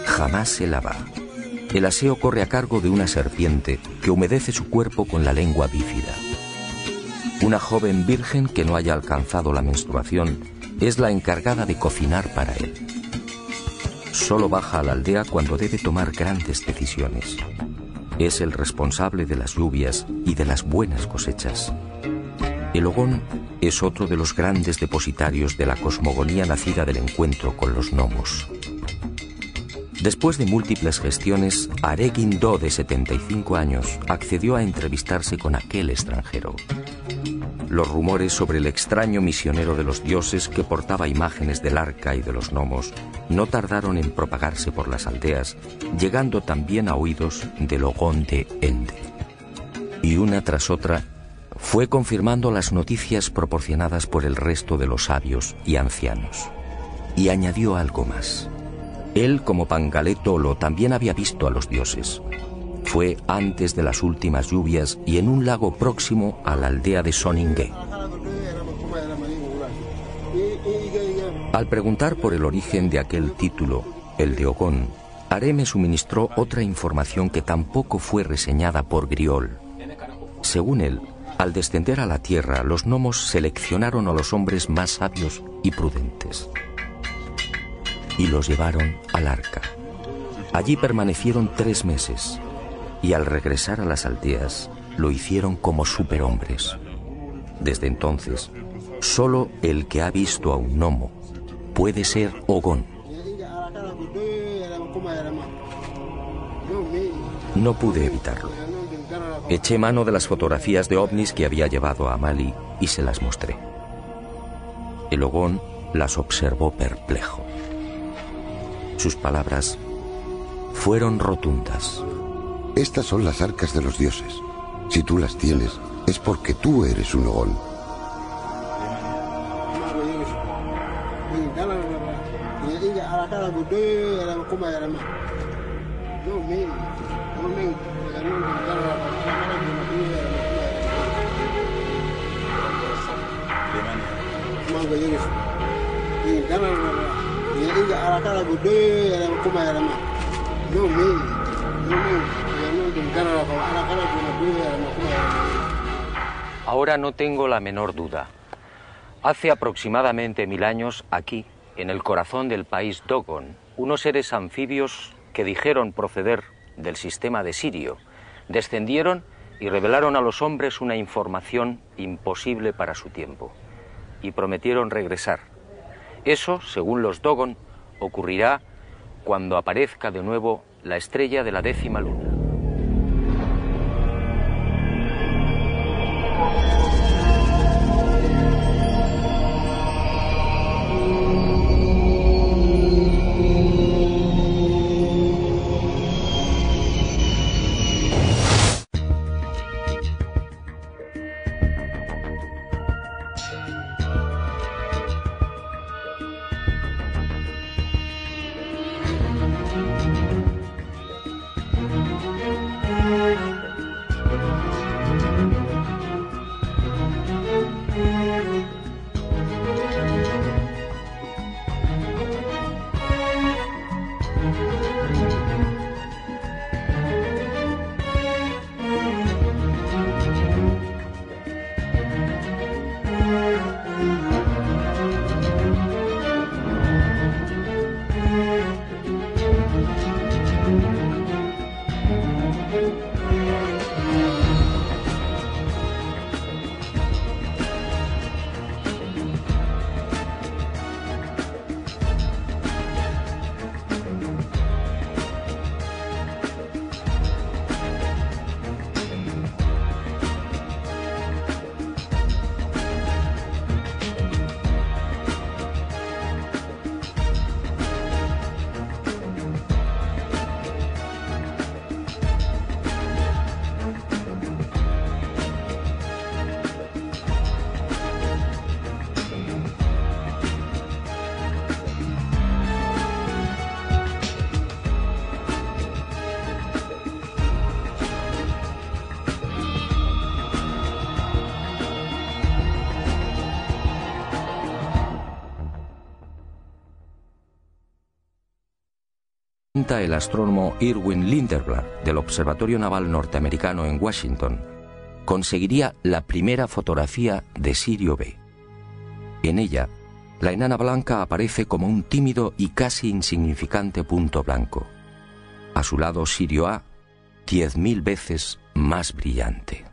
Speaker 2: jamás se lava. El aseo corre a cargo de una serpiente que humedece su cuerpo con la lengua bífida. Una joven virgen que no haya alcanzado la menstruación es la encargada de cocinar para él. Solo baja a la aldea cuando debe tomar grandes decisiones. Es el responsable de las lluvias y de las buenas cosechas. El Ogón es otro de los grandes depositarios de la cosmogonía nacida del encuentro con los gnomos. Después de múltiples gestiones, Aregin Do, de 75 años, accedió a entrevistarse con aquel extranjero. Los rumores sobre el extraño misionero de los dioses que portaba imágenes del arca y de los gnomos no tardaron en propagarse por las aldeas, llegando también a oídos del Ogón de Ende. Y una tras otra fue confirmando las noticias proporcionadas por el resto de los sabios y ancianos. Y añadió algo más. Él, como Pangalé Tolo, también había visto a los dioses. Fue antes de las últimas lluvias y en un lago próximo a la aldea de Soningue. Al preguntar por el origen de aquel título, el de Ogón, Are me suministró otra información que tampoco fue reseñada por Griol. Según él, al descender a la tierra, los gnomos seleccionaron a los hombres más sabios y prudentes y los llevaron al arca. Allí permanecieron 3 meses. Y al regresar a las aldeas, lo hicieron como superhombres. Desde entonces, solo el que ha visto a un gnomo puede ser Ogón. No pude evitarlo. Eché mano de las fotografías de ovnis que había llevado a Mali y se las mostré. El Ogón las observó perplejo. Sus palabras fueron rotundas.
Speaker 6: Estas son las arcas de los dioses. Si tú las tienes, es porque tú eres un Ogón.
Speaker 1: Ahora no tengo la menor duda. Hace aproximadamente 1000 años, aquí, en el corazón del país Dogon, unos seres anfibios que dijeron proceder del sistema de Sirio, descendieron y revelaron a los hombres una información imposible para su tiempo, y prometieron regresar. Eso, según los Dogon, ocurrirá
Speaker 2: cuando aparezca de nuevo la estrella de la 10ª luna. El astrónomo Irwin Lindenberg del Observatorio Naval Norteamericano en Washington conseguiría la primera fotografía de Sirio B. En ella, la enana blanca aparece como un tímido y casi insignificante punto blanco. A su lado, Sirio A, 10.000 veces más brillante.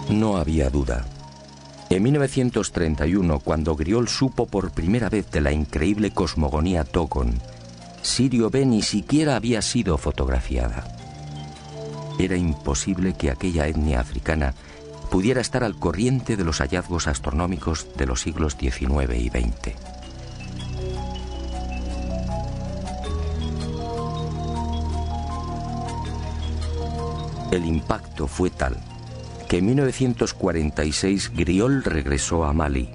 Speaker 2: No había duda. En 1931, cuando Griol supo por primera vez de la increíble cosmogonía Togon, Sirio B ni siquiera había sido fotografiada. Era imposible que aquella etnia africana pudiera estar al corriente de los hallazgos astronómicos de los siglos XIX y XX. El impacto fue tal que en 1946 Griol regresó a Mali,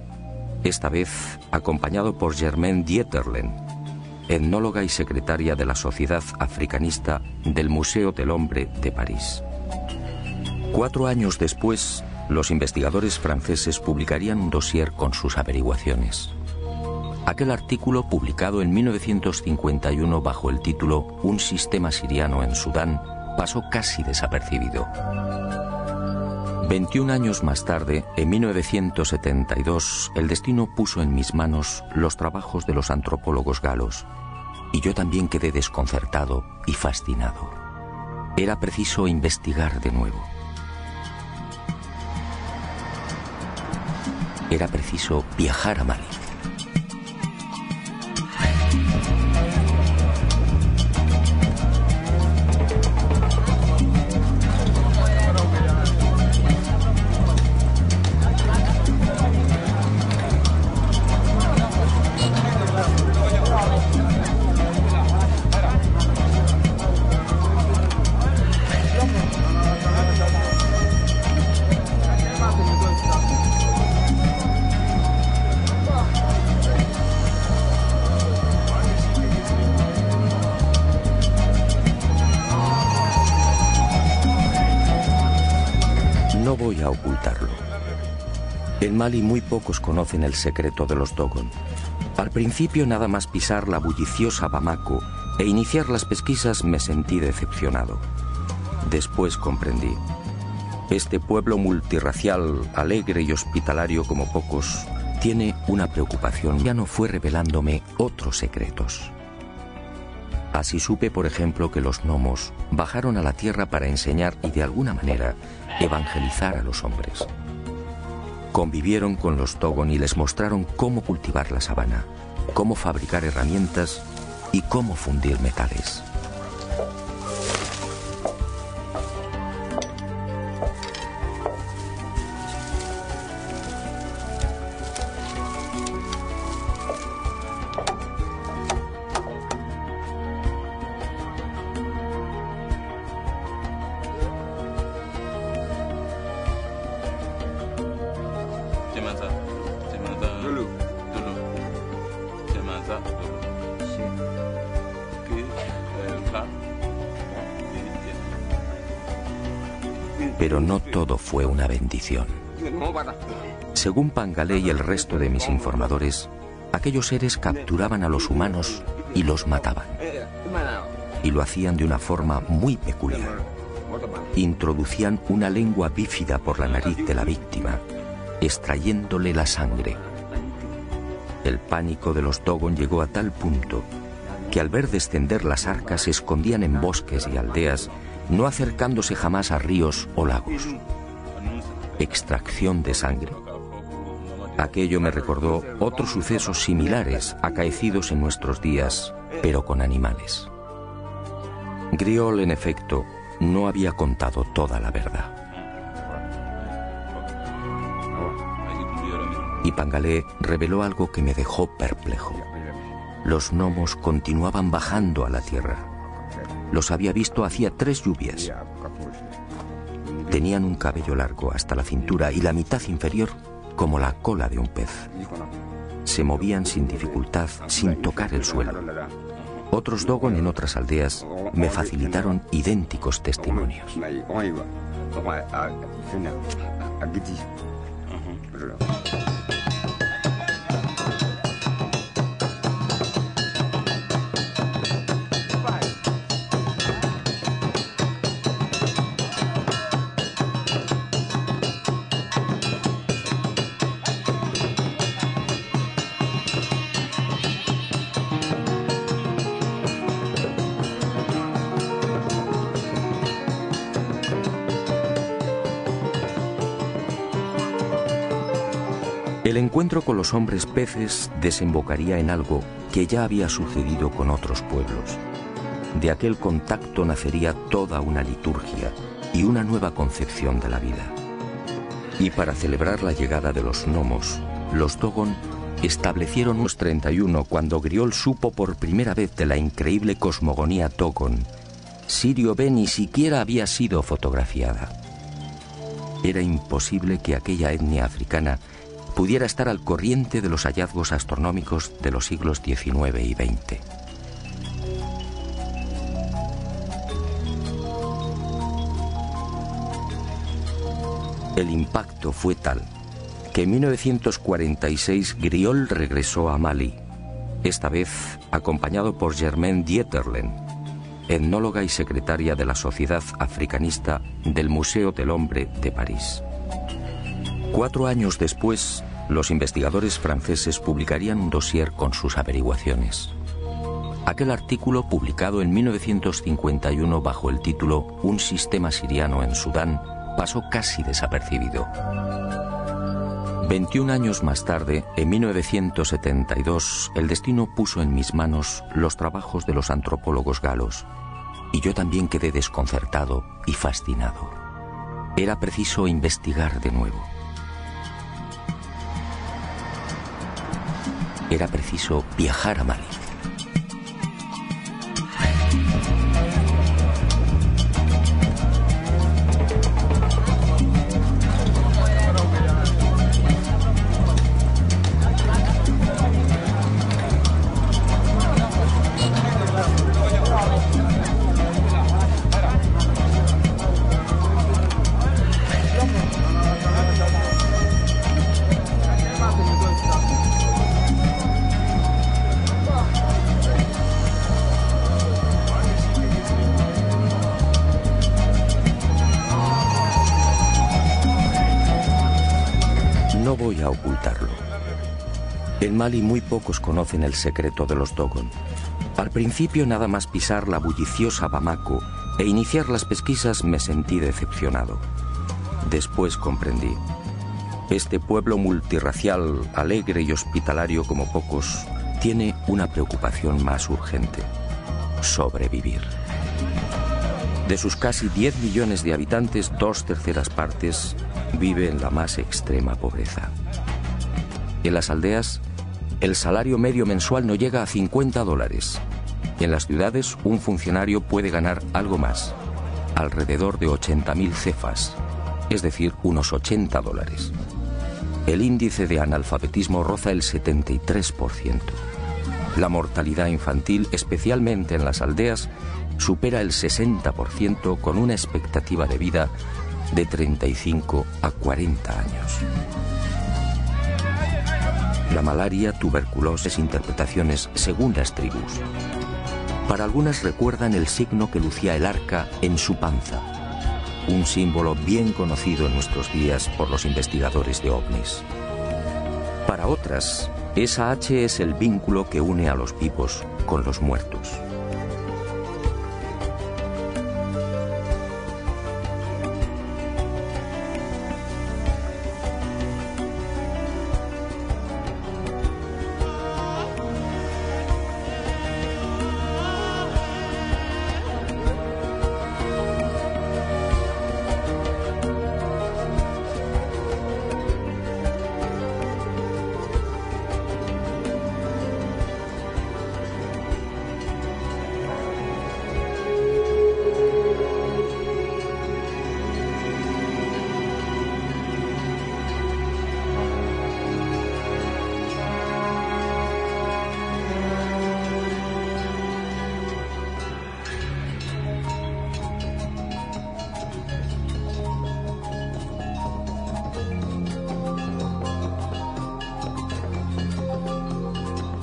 Speaker 2: esta vez acompañado por Germaine Dieterlen, etnóloga y secretaria de la Sociedad Africanista del Museo del Hombre de París. 4 años después, los investigadores franceses publicarían un dossier con sus averiguaciones. Aquel artículo, publicado en 1951 bajo el título Un sistema siriano en Sudán, pasó casi desapercibido. 21 años más tarde, en 1972, el destino puso en mis manos los trabajos de los antropólogos galos, y yo también quedé desconcertado y fascinado. Era preciso investigar de nuevo. Era preciso viajar a Mali. No voy a ocultarlo. En Mali muy pocos conocen el secreto de los Dogon. Al principio, nada más pisar la bulliciosa Bamako e iniciar las pesquisas, me sentí decepcionado. Después comprendí. Este pueblo multirracial, alegre y hospitalario como pocos, tiene una preocupación. Ya no fue revelándome otros secretos. Así supe, por ejemplo, que los gnomos bajaron a la tierra para enseñar y de alguna manera evangelizar a los hombres. Convivieron con los Dogon y les mostraron cómo cultivar la sabana, cómo fabricar herramientas y cómo fundir metales. Pero no todo fue una bendición. Según Pangalé y el resto de mis informadores, aquellos seres capturaban a los humanos y los mataban. Y lo hacían de una forma muy peculiar. Introducían una lengua bífida por la nariz de la víctima, extrayéndole la sangre. El pánico de los Dogon llegó a tal punto que al ver descender las arcas se escondían en bosques y aldeas, no acercándose jamás a ríos o lagos. Extracción de sangre. Aquello me recordó otros sucesos similares acaecidos en nuestros días, pero con animales. Griol, en efecto, no había contado toda la verdad. Y Pangalé reveló algo que me dejó perplejo. Los gnomos continuaban bajando a la tierra. Los había visto hacía 3 lluvias. Tenían un cabello largo hasta la cintura y la mitad inferior como la cola de un pez. Se movían sin dificultad, sin tocar el suelo. Otros Dogon en otras aldeas me facilitaron idénticos testimonios. El encuentro con los hombres peces desembocaría en algo que ya había sucedido con otros pueblos. De aquel contacto nacería toda una liturgia y una nueva concepción de la vida. Y para celebrar la llegada de los gnomos, los Dogon establecieron unos 31 cuando Griol supo por primera vez de la increíble cosmogonía Dogon. Sirio B ni siquiera había sido fotografiada. Era imposible que aquella etnia africana pudiera estar al corriente de los hallazgos astronómicos de los siglos XIX y XX. El impacto fue tal que en 1946 Griol regresó a Mali, esta vez acompañado por Germaine Dieterlen, etnóloga y secretaria de la Sociedad Africanista del Museo del Hombre de París. 4 años después, los investigadores franceses publicarían un dossier con sus averiguaciones. Aquel artículo, publicado en 1951 bajo el título Un sistema siriano en Sudán, pasó casi desapercibido. 21 años más tarde, en 1972, el destino puso en mis manos los trabajos de los antropólogos galos, y yo también quedé desconcertado y fascinado. Era preciso investigar de nuevo. Era preciso viajar a Mali. En Mali muy pocos conocen el secreto de los Dogon. Al principio, nada más pisar la bulliciosa Bamako e iniciar las pesquisas, me sentí decepcionado. Después comprendí. Este pueblo multirracial, alegre y hospitalario como pocos, tiene una preocupación más urgente: sobrevivir. De sus casi 10 millones de habitantes, 2/3 partes vive en la más extrema pobreza. En las aldeas, el salario medio mensual no llega a $50. En las ciudades, un funcionario puede ganar algo más, alrededor de 80.000 cefas, es decir, unos $80. El índice de analfabetismo roza el 73%. La mortalidad infantil, especialmente en las aldeas, supera el 60%, con una expectativa de vida de 35 a 40 años. La malaria, tuberculosis, interpretaciones según las tribus. Para algunas recuerdan el signo que lucía el arca en su panza, un símbolo bien conocido en nuestros días por los investigadores de ovnis. Para otras, esa H es el vínculo que une a los vivos con los muertos.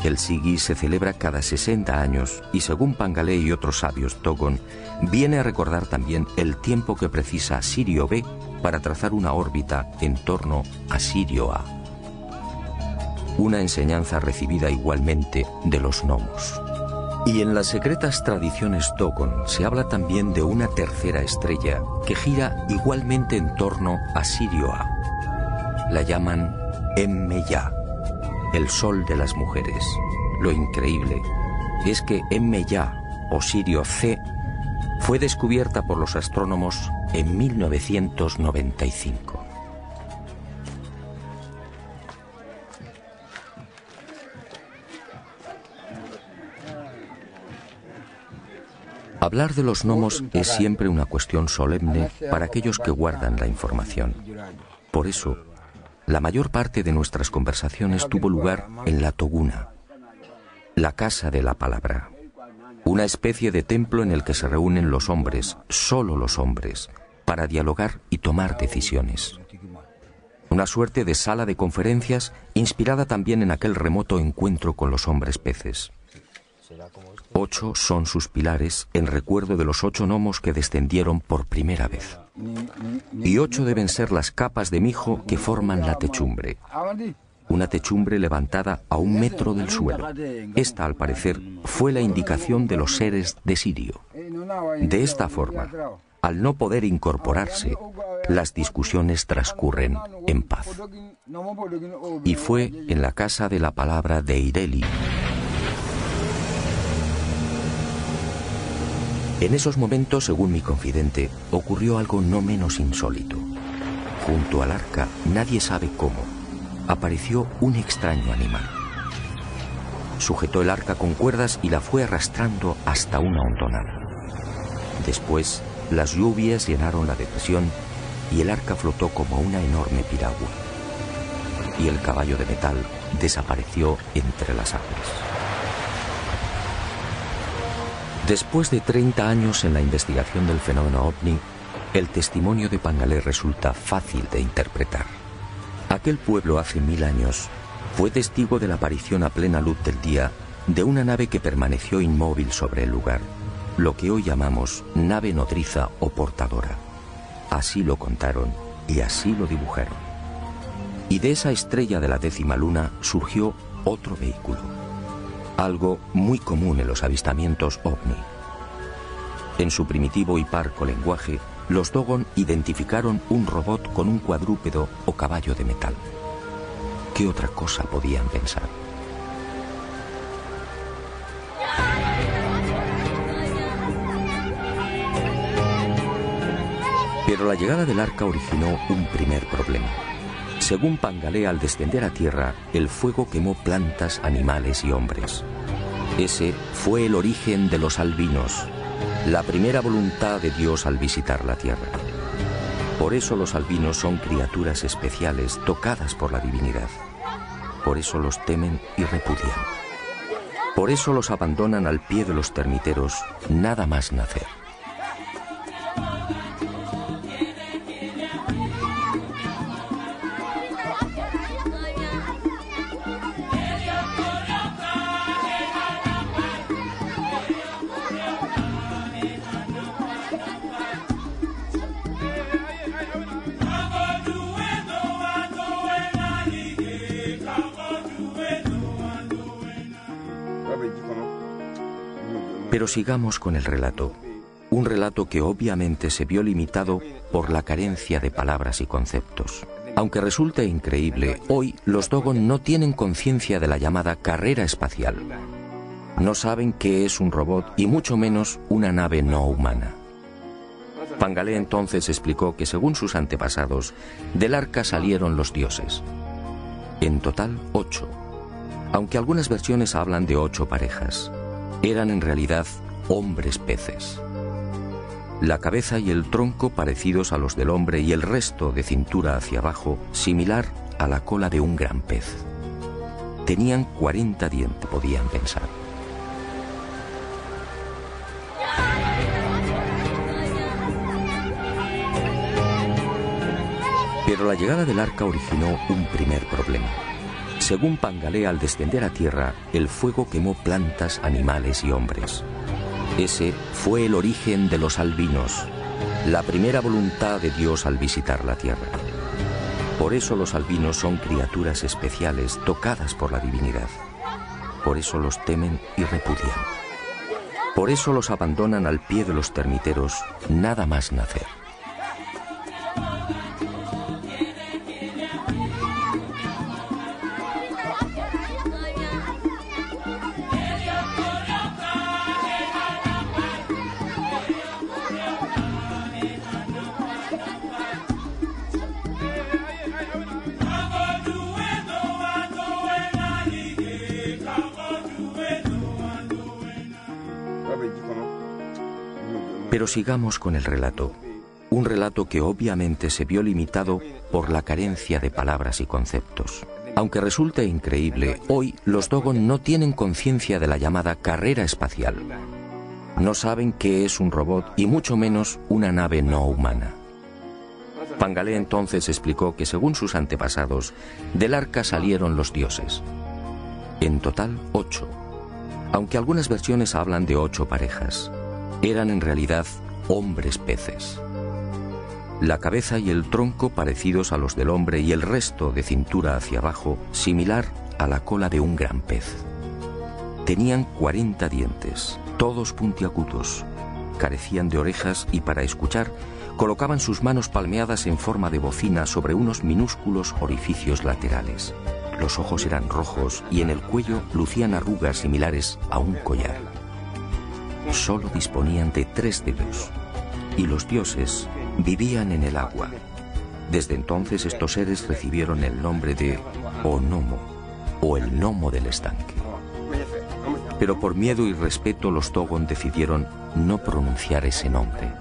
Speaker 2: El Sigi se celebra cada 60 años y, según Pangalé y otros sabios Dogon, viene a recordar también el tiempo que precisa Sirio B para trazar una órbita en torno a Sirio A. Una enseñanza recibida igualmente de los gnomos. Y en las secretas tradiciones Dogon se habla también de una tercera estrella que gira igualmente en torno a Sirio A. La llaman Emmeya, el sol de las mujeres. Lo increíble es que Emmeya, o Sirio C, fue descubierta por los astrónomos en 1995. Hablar de los gnomos es siempre una cuestión solemne para aquellos que guardan la información. Por eso, la mayor parte de nuestras conversaciones tuvo lugar en la Toguna, la casa de la palabra, una especie de templo en el que se reúnen los hombres, solo los hombres, para dialogar y tomar decisiones. Una suerte de sala de conferencias inspirada también en aquel remoto encuentro con los hombres peces. 8 son sus pilares en recuerdo de los 8 gnomos que descendieron por primera vez. Y 8 deben ser las capas de mijo que forman la techumbre. Una techumbre levantada a 1 metro del suelo. Esta, al parecer, fue la indicación de los seres de Sirio. De esta forma, al no poder incorporarse, las discusiones transcurren en paz. Y fue en la casa de la palabra de Ireli. En esos momentos, según mi confidente, ocurrió algo no menos insólito. Junto al arca, nadie sabe cómo, apareció un extraño animal. Sujetó el arca con cuerdas y la fue arrastrando hasta una hondonada. Después, las lluvias llenaron la depresión y el arca flotó como una enorme piragua. Y el caballo de metal desapareció entre las aguas. Después de 30 años en la investigación del fenómeno ovni, el testimonio de Pangalé resulta fácil de interpretar. Aquel pueblo hace 1000 años fue testigo de la aparición a plena luz del día de una nave que permaneció inmóvil sobre el lugar, lo que hoy llamamos nave nodriza o portadora. Así lo contaron y así lo dibujaron. Y de esa estrella de la 10ª luna surgió otro vehículo, algo muy común en los avistamientos ovni. En su primitivo y parco lenguaje, los Dogon identificaron un robot con un cuadrúpedo o caballo de metal. ¿Qué otra cosa podían pensar? Pero la llegada del arca originó un primer problema. Según Pangalé, al descender a tierra, el fuego quemó plantas, animales y hombres. Ese fue el origen de los albinos, la primera voluntad de Dios al visitar la tierra. Por eso los albinos son criaturas especiales, tocadas por la divinidad. Por eso los temen y repudian. Por eso los abandonan al pie de los termiteros, nada más nacer. Pero sigamos con el relato. Un relato que obviamente se vio limitado por la carencia de palabras y conceptos. Aunque resulte increíble, hoy los Dogon no tienen conciencia de la llamada carrera espacial. No saben qué es un robot y mucho menos una nave no humana. Pangalé entonces explicó que según sus antepasados, del arca salieron los dioses. En total, 8. Aunque algunas versiones hablan de 8 parejas. Eran en realidad hombres peces. La cabeza y el tronco parecidos a los del hombre y el resto de cintura hacia abajo similar a la cola de un gran pez. Tenían 40 dientes, podían pensar. Pero la llegada del arca originó un primer problema. Según Pangalé, al descender a tierra, el fuego quemó plantas, animales y hombres. Ese fue el origen de los albinos, la primera voluntad de Dios al visitar la tierra. Por eso los albinos son criaturas especiales, tocadas por la divinidad. Por eso los temen y repudian. Por eso los abandonan al pie de los termiteros, nada más nacer. Pero sigamos con el relato. Un relato que obviamente se vio limitado por la carencia de palabras y conceptos. Aunque resulte increíble, hoy los Dogon no tienen conciencia de la llamada carrera espacial. No saben qué es un robot y mucho menos una nave no humana. Pangalé entonces explicó que según sus antepasados, del arca salieron los dioses. En total, 8. Aunque algunas versiones hablan de 8 parejas. Eran en realidad hombres peces. La cabeza y el tronco parecidos a los del hombre y el resto de cintura hacia abajo similar a la cola de un gran pez. Tenían 40 dientes, todos puntiagudos. Carecían de orejas y para escuchar colocaban sus manos palmeadas en forma de bocina sobre unos minúsculos orificios laterales. Los ojos eran rojos y en el cuello lucían arrugas similares a un collar. Solo disponían de 3 dedos y los dioses vivían en el agua. Desde entonces estos seres recibieron el nombre de Onomo o el gnomo del estanque. Pero por miedo y respeto los Dogon decidieron no pronunciar ese nombre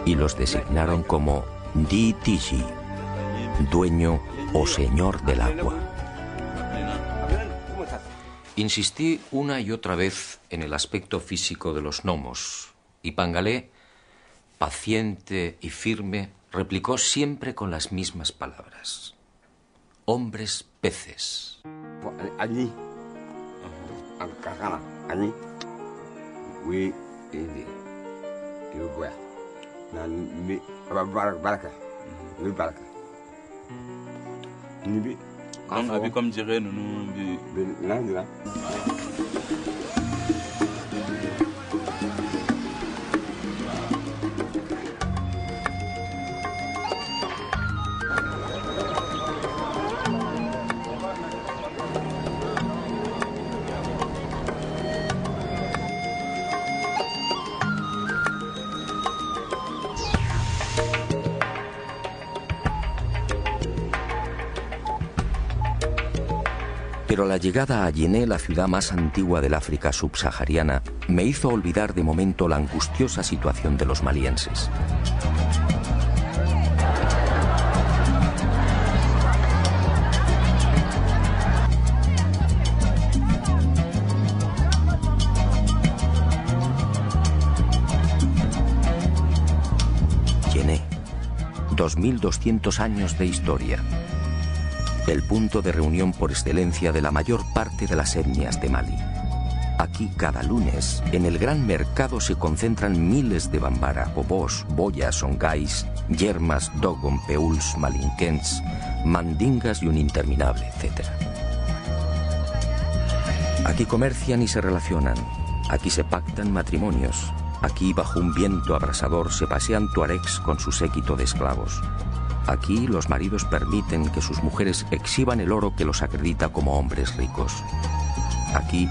Speaker 2: y los designaron como Di-Tiji, dueño o señor del agua. Insistí una y otra vez en el aspecto físico de los gnomos, y Pangalé, paciente y firme, replicó siempre con las mismas palabras. Hombres peces.
Speaker 4: Allí, allí,
Speaker 3: Donc abi comme dirait nous
Speaker 4: Là.
Speaker 2: Pero la llegada a Yené, la ciudad más antigua del África subsahariana, me hizo olvidar de momento la angustiosa situación de los malienses. Yené, 2200 años de historia. El punto de reunión por excelencia de la mayor parte de las etnias de Mali. Aquí cada lunes, en el gran mercado se concentran miles de bambara, bobos, boyas, songais, yermas, dogon, peuls, malinquens, mandingas y un interminable etcétera. Aquí comercian y se relacionan, aquí se pactan matrimonios, aquí bajo un viento abrasador se pasean tuaregs con su séquito de esclavos. Aquí los maridos permiten que sus mujeres exhiban el oro que los acredita como hombres ricos. Aquí,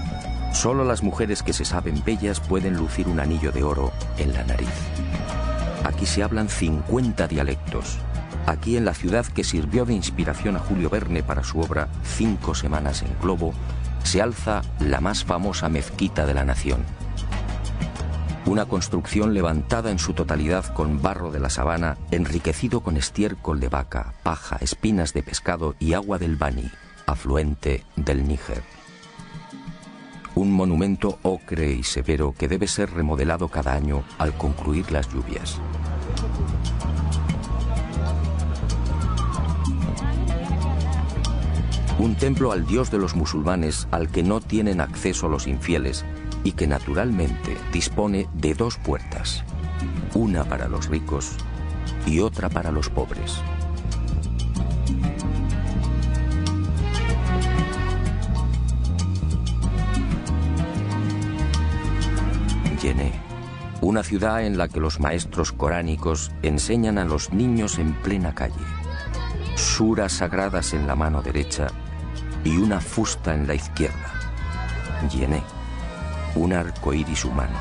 Speaker 2: solo las mujeres que se saben bellas pueden lucir un anillo de oro en la nariz. Aquí se hablan 50 dialectos. Aquí, en la ciudad que sirvió de inspiración a Julio Verne para su obra 5 semanas en globo, se alza la más famosa mezquita de la nación. Una construcción levantada en su totalidad con barro de la sabana, enriquecido con estiércol de vaca, paja, espinas de pescado y agua del Bani, afluente del Níger. Un monumento ocre y severo que debe ser remodelado cada año al concluir las lluvias. Un templo al dios de los musulmanes al que no tienen acceso los infieles y que naturalmente dispone de 2 puertas, una para los ricos y otra para los pobres. Yené, una ciudad en la que los maestros coránicos enseñan a los niños en plena calle, suras sagradas en la mano derecha y una fusta en la izquierda. Yené, un arco iris humano,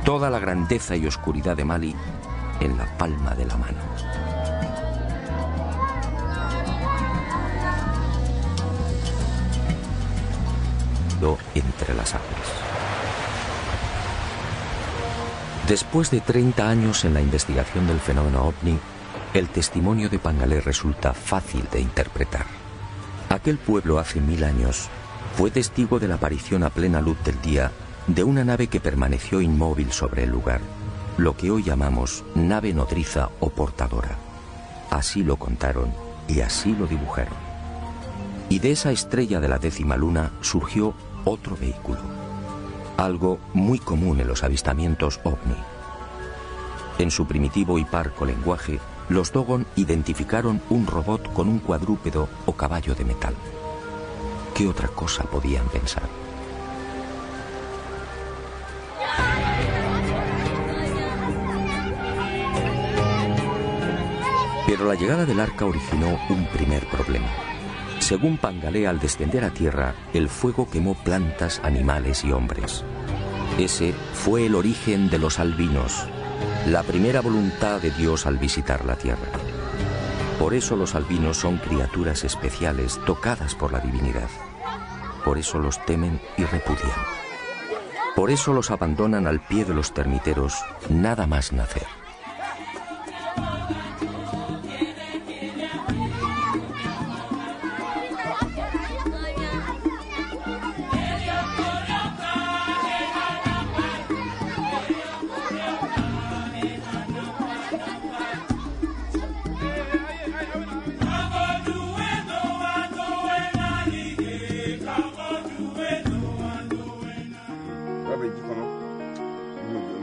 Speaker 2: toda la grandeza y oscuridad de Mali en la palma de la mano. Entre las aguas. Después de 30 años en la investigación del fenómeno ovni, el testimonio de Pangalé resulta fácil de interpretar. Aquel pueblo hace 1000 años fue testigo de la aparición a plena luz del día de una nave que permaneció inmóvil sobre el lugar, lo que hoy llamamos nave nodriza o portadora. Así lo contaron y así lo dibujaron. Y de esa estrella de la 10ª luna surgió otro vehículo, algo muy común en los avistamientos ovni. En su primitivo y parco lenguaje, los Dogon identificaron un robot con un cuadrúpedo o caballo de metal. ¿Qué otra cosa podían pensar? Pero la llegada del arca originó un primer problema. Según Pangalé, al descender a tierra, el fuego quemó plantas, animales y hombres. Ese fue el origen de los albinos, la primera voluntad de Dios al visitar la tierra. Por eso los albinos son criaturas especiales, tocadas por la divinidad. Por eso los temen y repudian. Por eso los abandonan al pie de los termiteros, nada más nacer.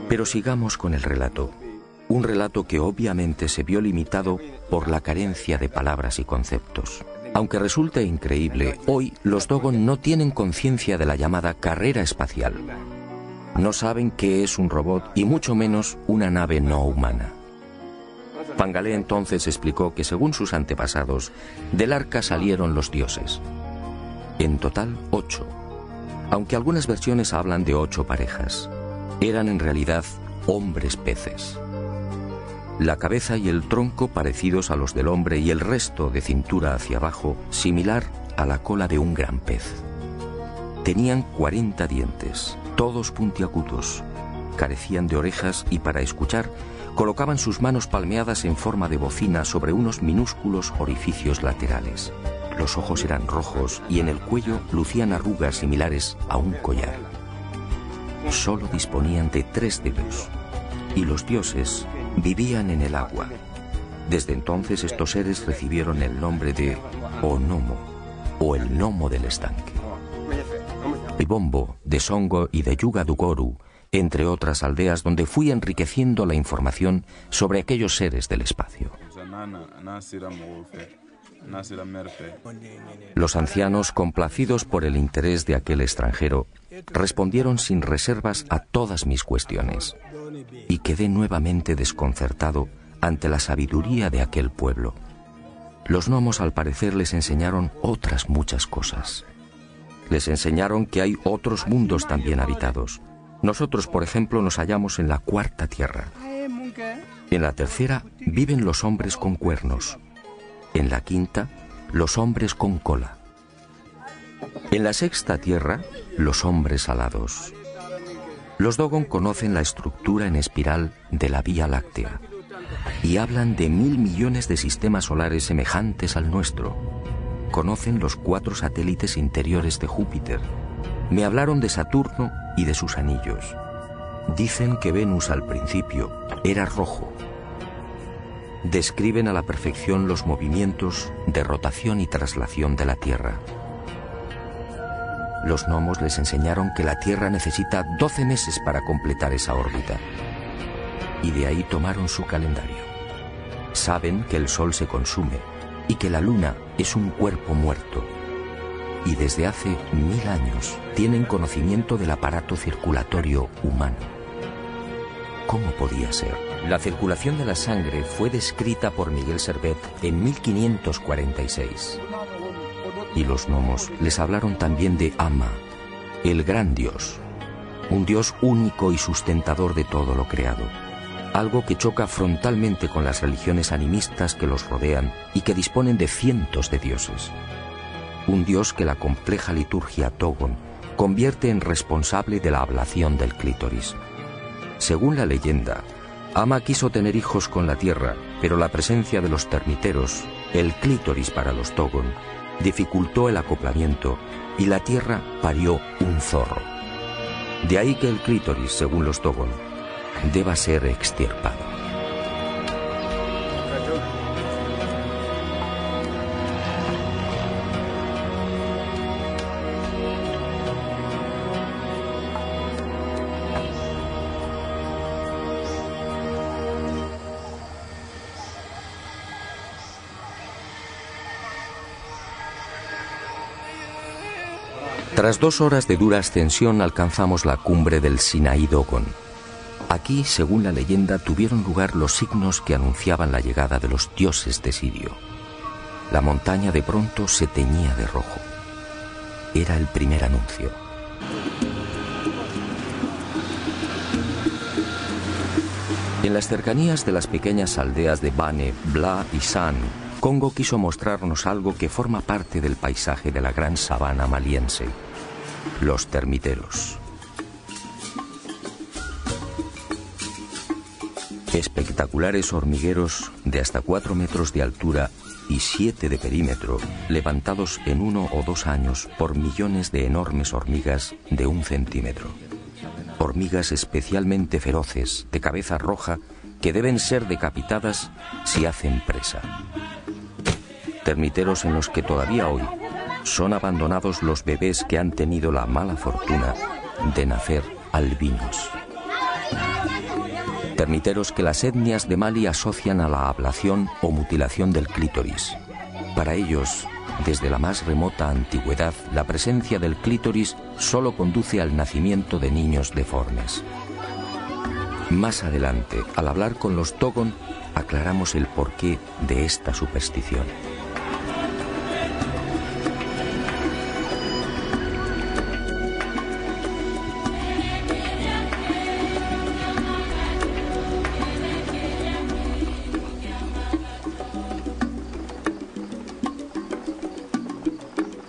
Speaker 2: Pero sigamos con el relato, un relato que obviamente se vio limitado por la carencia de palabras y conceptos. Aunque resulte increíble, hoy los Dogon no tienen conciencia de la llamada carrera espacial. No saben qué es un robot y mucho menos una nave no humana. Pangalé entonces explicó que según sus antepasados, del arca salieron los dioses. En total 8, aunque algunas versiones hablan de 8 parejas. Eran en realidad hombres peces. La cabeza y el tronco parecidos a los del hombre y el resto de cintura hacia abajo similar a la cola de un gran pez. Tenían 40 dientes, todos puntiagudos, carecían de orejas y para escuchar colocaban sus manos palmeadas en forma de bocina sobre unos minúsculos orificios laterales. Los ojos eran rojos y en el cuello lucían arrugas similares a un collar. Solo disponían de 3 dedos y los dioses vivían en el agua. Desde entonces estos seres recibieron el nombre de Onomo, o el gnomo del estanque. Ibombo, de Songo y de Yuga-Dugoru, entre otras aldeas donde fui enriqueciendo la información sobre aquellos seres del espacio. Los ancianos, complacidos por el interés de aquel extranjero, respondieron sin reservas a todas mis cuestiones, y quedé nuevamente desconcertado ante la sabiduría de aquel pueblo. Los gnomos al parecer les enseñaron otras muchas cosas. Les enseñaron que hay otros mundos también habitados. Nosotros, por ejemplo, nos hallamos en la 4ª tierra. En la 3ª viven los hombres con cuernos. En la 5ª, los hombres con cola. En la 6ª tierra, los hombres alados. Los Dogon conocen la estructura en espiral de la Vía Láctea y hablan de 1000 millones de sistemas solares semejantes al nuestro. Conocen los 4 satélites interiores de Júpiter. Me hablaron de Saturno y de sus anillos. Dicen que Venus al principio era rojo. Describen a la perfección los movimientos de rotación y traslación de la Tierra. Los gnomos les enseñaron que la Tierra necesita 12 meses para completar esa órbita. Y de ahí tomaron su calendario. Saben que el Sol se consume y que la Luna es un cuerpo muerto. Y desde hace 1000 años tienen conocimiento del aparato circulatorio humano. ¿Cómo podía ser? La circulación de la sangre fue descrita por Miguel Servet en 1546. Y los gnomos les hablaron también de Ama, el gran dios, un dios único y sustentador de todo lo creado, algo que choca frontalmente con las religiones animistas que los rodean y que disponen de cientos de dioses. Un dios que la compleja liturgia Dogon convierte en responsable de la ablación del clítoris. Según la leyenda, Ama quiso tener hijos con la tierra, pero la presencia de los termiteros, el clítoris para los Dogon, dificultó el acoplamiento y la tierra parió un zorro. De ahí que el clítoris, según los Dogon, deba ser extirpado. Tras 2 horas de dura ascensión alcanzamos la cumbre del Sinaí Dogon. Aquí, según la leyenda, tuvieron lugar los signos que anunciaban la llegada de los dioses de Sirio. La montaña de pronto se teñía de rojo. Era el primer anuncio. En las cercanías de las pequeñas aldeas de Bane, Bla y San, Congo quiso mostrarnos algo que forma parte del paisaje de la gran sabana maliense: los termiteros. Espectaculares hormigueros de hasta 4 metros de altura y 7 de perímetro, levantados en 1 o 2 años por millones de enormes hormigas de 1 centímetro. Hormigas especialmente feroces, de cabeza roja, que deben ser decapitadas si hacen presa. Termiteros en los que todavía hoy son abandonados los bebés que han tenido la mala fortuna de nacer albinos. Termiteros que las etnias de Mali asocian a la ablación o mutilación del clítoris. Para ellos, desde la más remota antigüedad, la presencia del clítoris solo conduce al nacimiento de niños deformes. Más adelante, al hablar con los Dogon, aclaramos el porqué de esta superstición.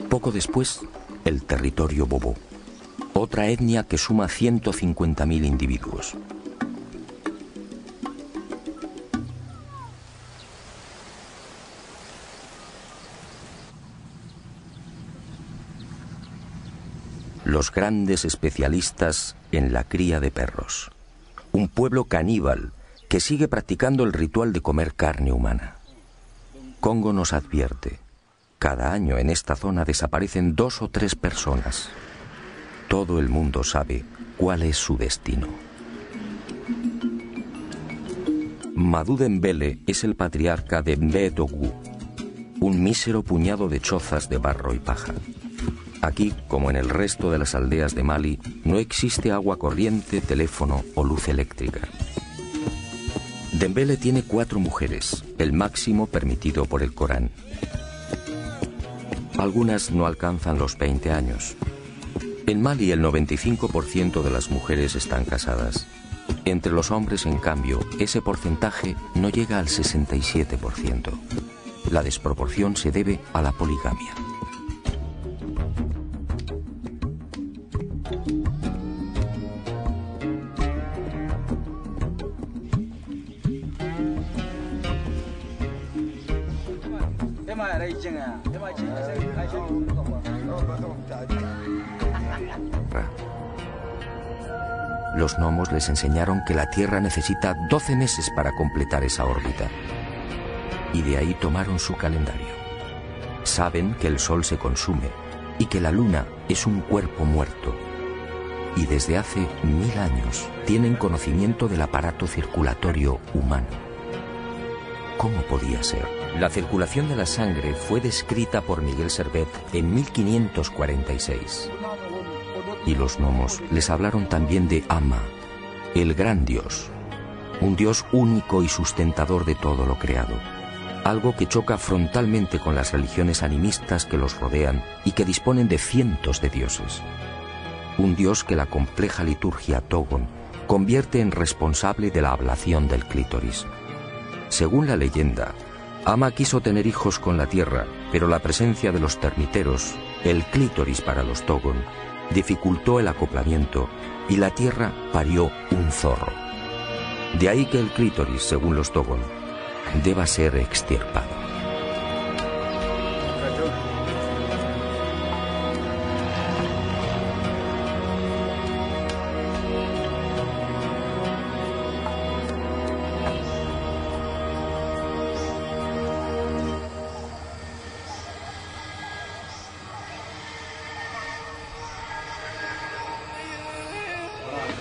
Speaker 2: Poco después, el territorio Bobo, otra etnia que suma 150.000 individuos. Los grandes especialistas en la cría de perros. Un pueblo caníbal que sigue practicando el ritual de comer carne humana. Congo nos advierte: cada año en esta zona desaparecen 2 o 3 personas. Todo el mundo sabe cuál es su destino. Madou Dembélé es el patriarca de Mbé-Dougou, un mísero puñado de chozas de barro y paja. Aquí, como en el resto de las aldeas de Mali, no existe agua corriente, teléfono o luz eléctrica. Dembélé tiene 4 mujeres, el máximo permitido por el Corán. Algunas no alcanzan los 20 años. En Mali el 95% de las mujeres están casadas. Entre los hombres, en cambio, ese porcentaje no llega al 67%. La desproporción se debe a la poligamia. Los gnomos les enseñaron que la Tierra necesita 12 meses para completar esa órbita. Y de ahí tomaron su calendario. Saben que el Sol se consume y que la Luna es un cuerpo muerto. Y desde hace 1000 años tienen conocimiento del aparato circulatorio humano. ¿Cómo podía ser? La circulación de la sangre fue descrita por Miguel Servet en 1546. Y los gnomos les hablaron también de Ama, el gran dios, un dios único y sustentador de todo lo creado, algo que choca frontalmente con las religiones animistas que los rodean y que disponen de cientos de dioses. Un dios que la compleja liturgia Dogon convierte en responsable de la ablación del clítoris. Según la leyenda, Ama quiso tener hijos con la tierra, pero la presencia de los termiteros, el clítoris para los Dogon, dificultó el acoplamiento y la tierra parió un zorro. De ahí que el clítoris, según los Dogon, deba ser extirpado.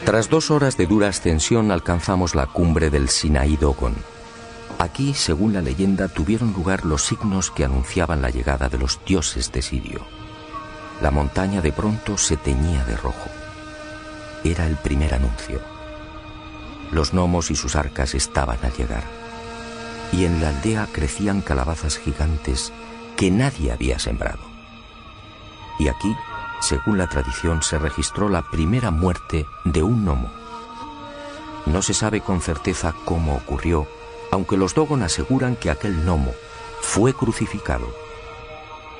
Speaker 2: Tras 2 horas de dura ascensión alcanzamos la cumbre del Sinaí Dogon. Aquí, según la leyenda, tuvieron lugar los signos que anunciaban la llegada de los dioses de Sirio. La montaña de pronto se teñía de rojo. Era el primer anuncio. Los gnomos y sus arcas estaban al llegar. Y en la aldea crecían calabazas gigantes que nadie había sembrado. Y aquí, según la tradición, se registró la primera muerte de un gnomo. No se sabe con certeza cómo ocurrió, aunque los Dogon aseguran que aquel gnomo fue crucificado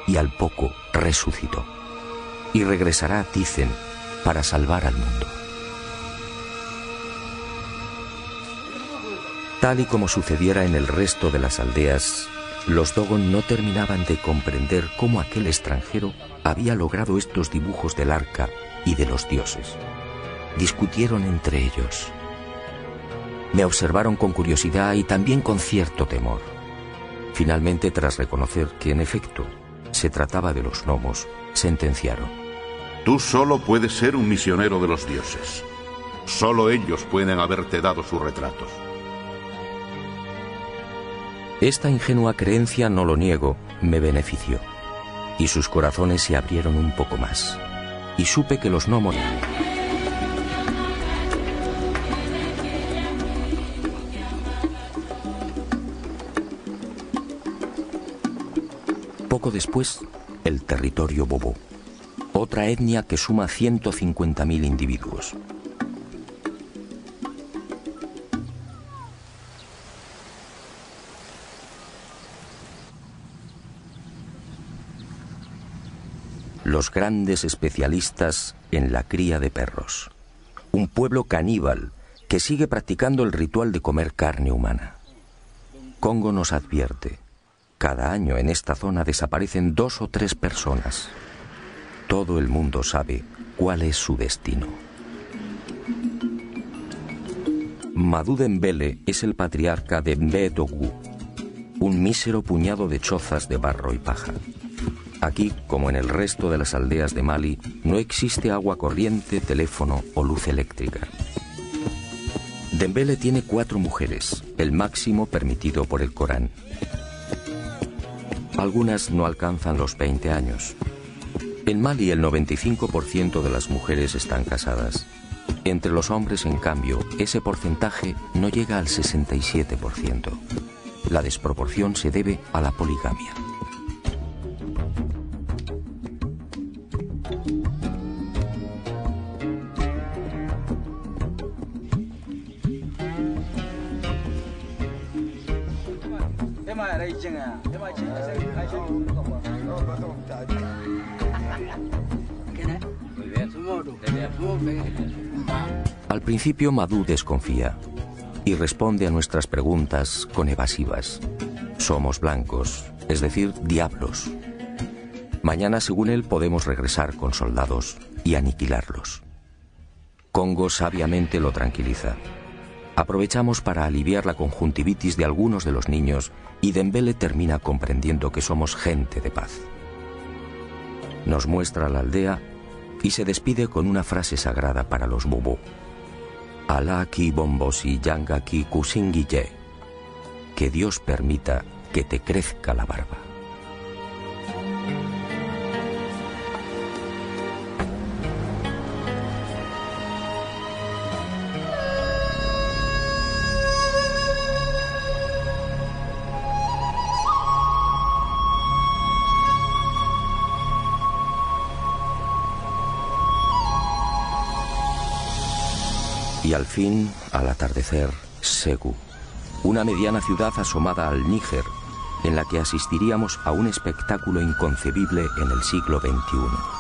Speaker 2: y al poco resucitó. Y regresará, dicen, para salvar al mundo. Tal y como sucediera en el resto de las aldeas, los Dogon no terminaban de comprender cómo aquel extranjero había logrado estos dibujos del arca y de los dioses. Discutieron entre ellos. Me observaron con curiosidad y también con cierto temor. Finalmente, tras reconocer que en efecto se trataba de los gnomos, sentenciaron:
Speaker 5: Tú solo puedes ser un misionero de los dioses. Solo ellos pueden haberte dado sus retratos.
Speaker 2: Esta ingenua creencia, no lo niego, me benefició. y sus corazones se abrieron un poco más. Y supe que los no morían. Poco después, el territorio Bobo, otra etnia que suma 150.000 individuos. Los grandes especialistas en la cría de perros. Un pueblo caníbal que sigue practicando el ritual de comer carne humana. Congo nos advierte: cada año en esta zona desaparecen 2 o 3 personas. Todo el mundo sabe cuál es su destino. Madou Dembélé es el patriarca de Mbé-Dougou, un mísero puñado de chozas de barro y paja. Aquí, como en el resto de las aldeas de Mali, no existe agua corriente, teléfono o luz eléctrica. Dembélé tiene 4 mujeres, el máximo permitido por el Corán. Algunas no alcanzan los 20 años. En Mali el 95% de las mujeres están casadas. Entre los hombres, en cambio, ese porcentaje no llega al 67%. La desproporción se debe a la poligamia. Al principio Madou desconfía y responde a nuestras preguntas con evasivas. Somos blancos, es decir, diablos. Mañana, según él, podemos regresar con soldados y aniquilarlos. Congo sabiamente lo tranquiliza. Aprovechamos para aliviar la conjuntivitis de algunos de los niños y Dembélé termina comprendiendo que somos gente de paz. Nos muestra la aldea y se despide con una frase sagrada para los Bobo. Alá ki bombosi yanga ki kusinguille. Que Dios permita que te crezca la barba. Y al fin, al atardecer, Ségou, una mediana ciudad asomada al Níger, en la que asistiríamos a un espectáculo inconcebible en el siglo XXI.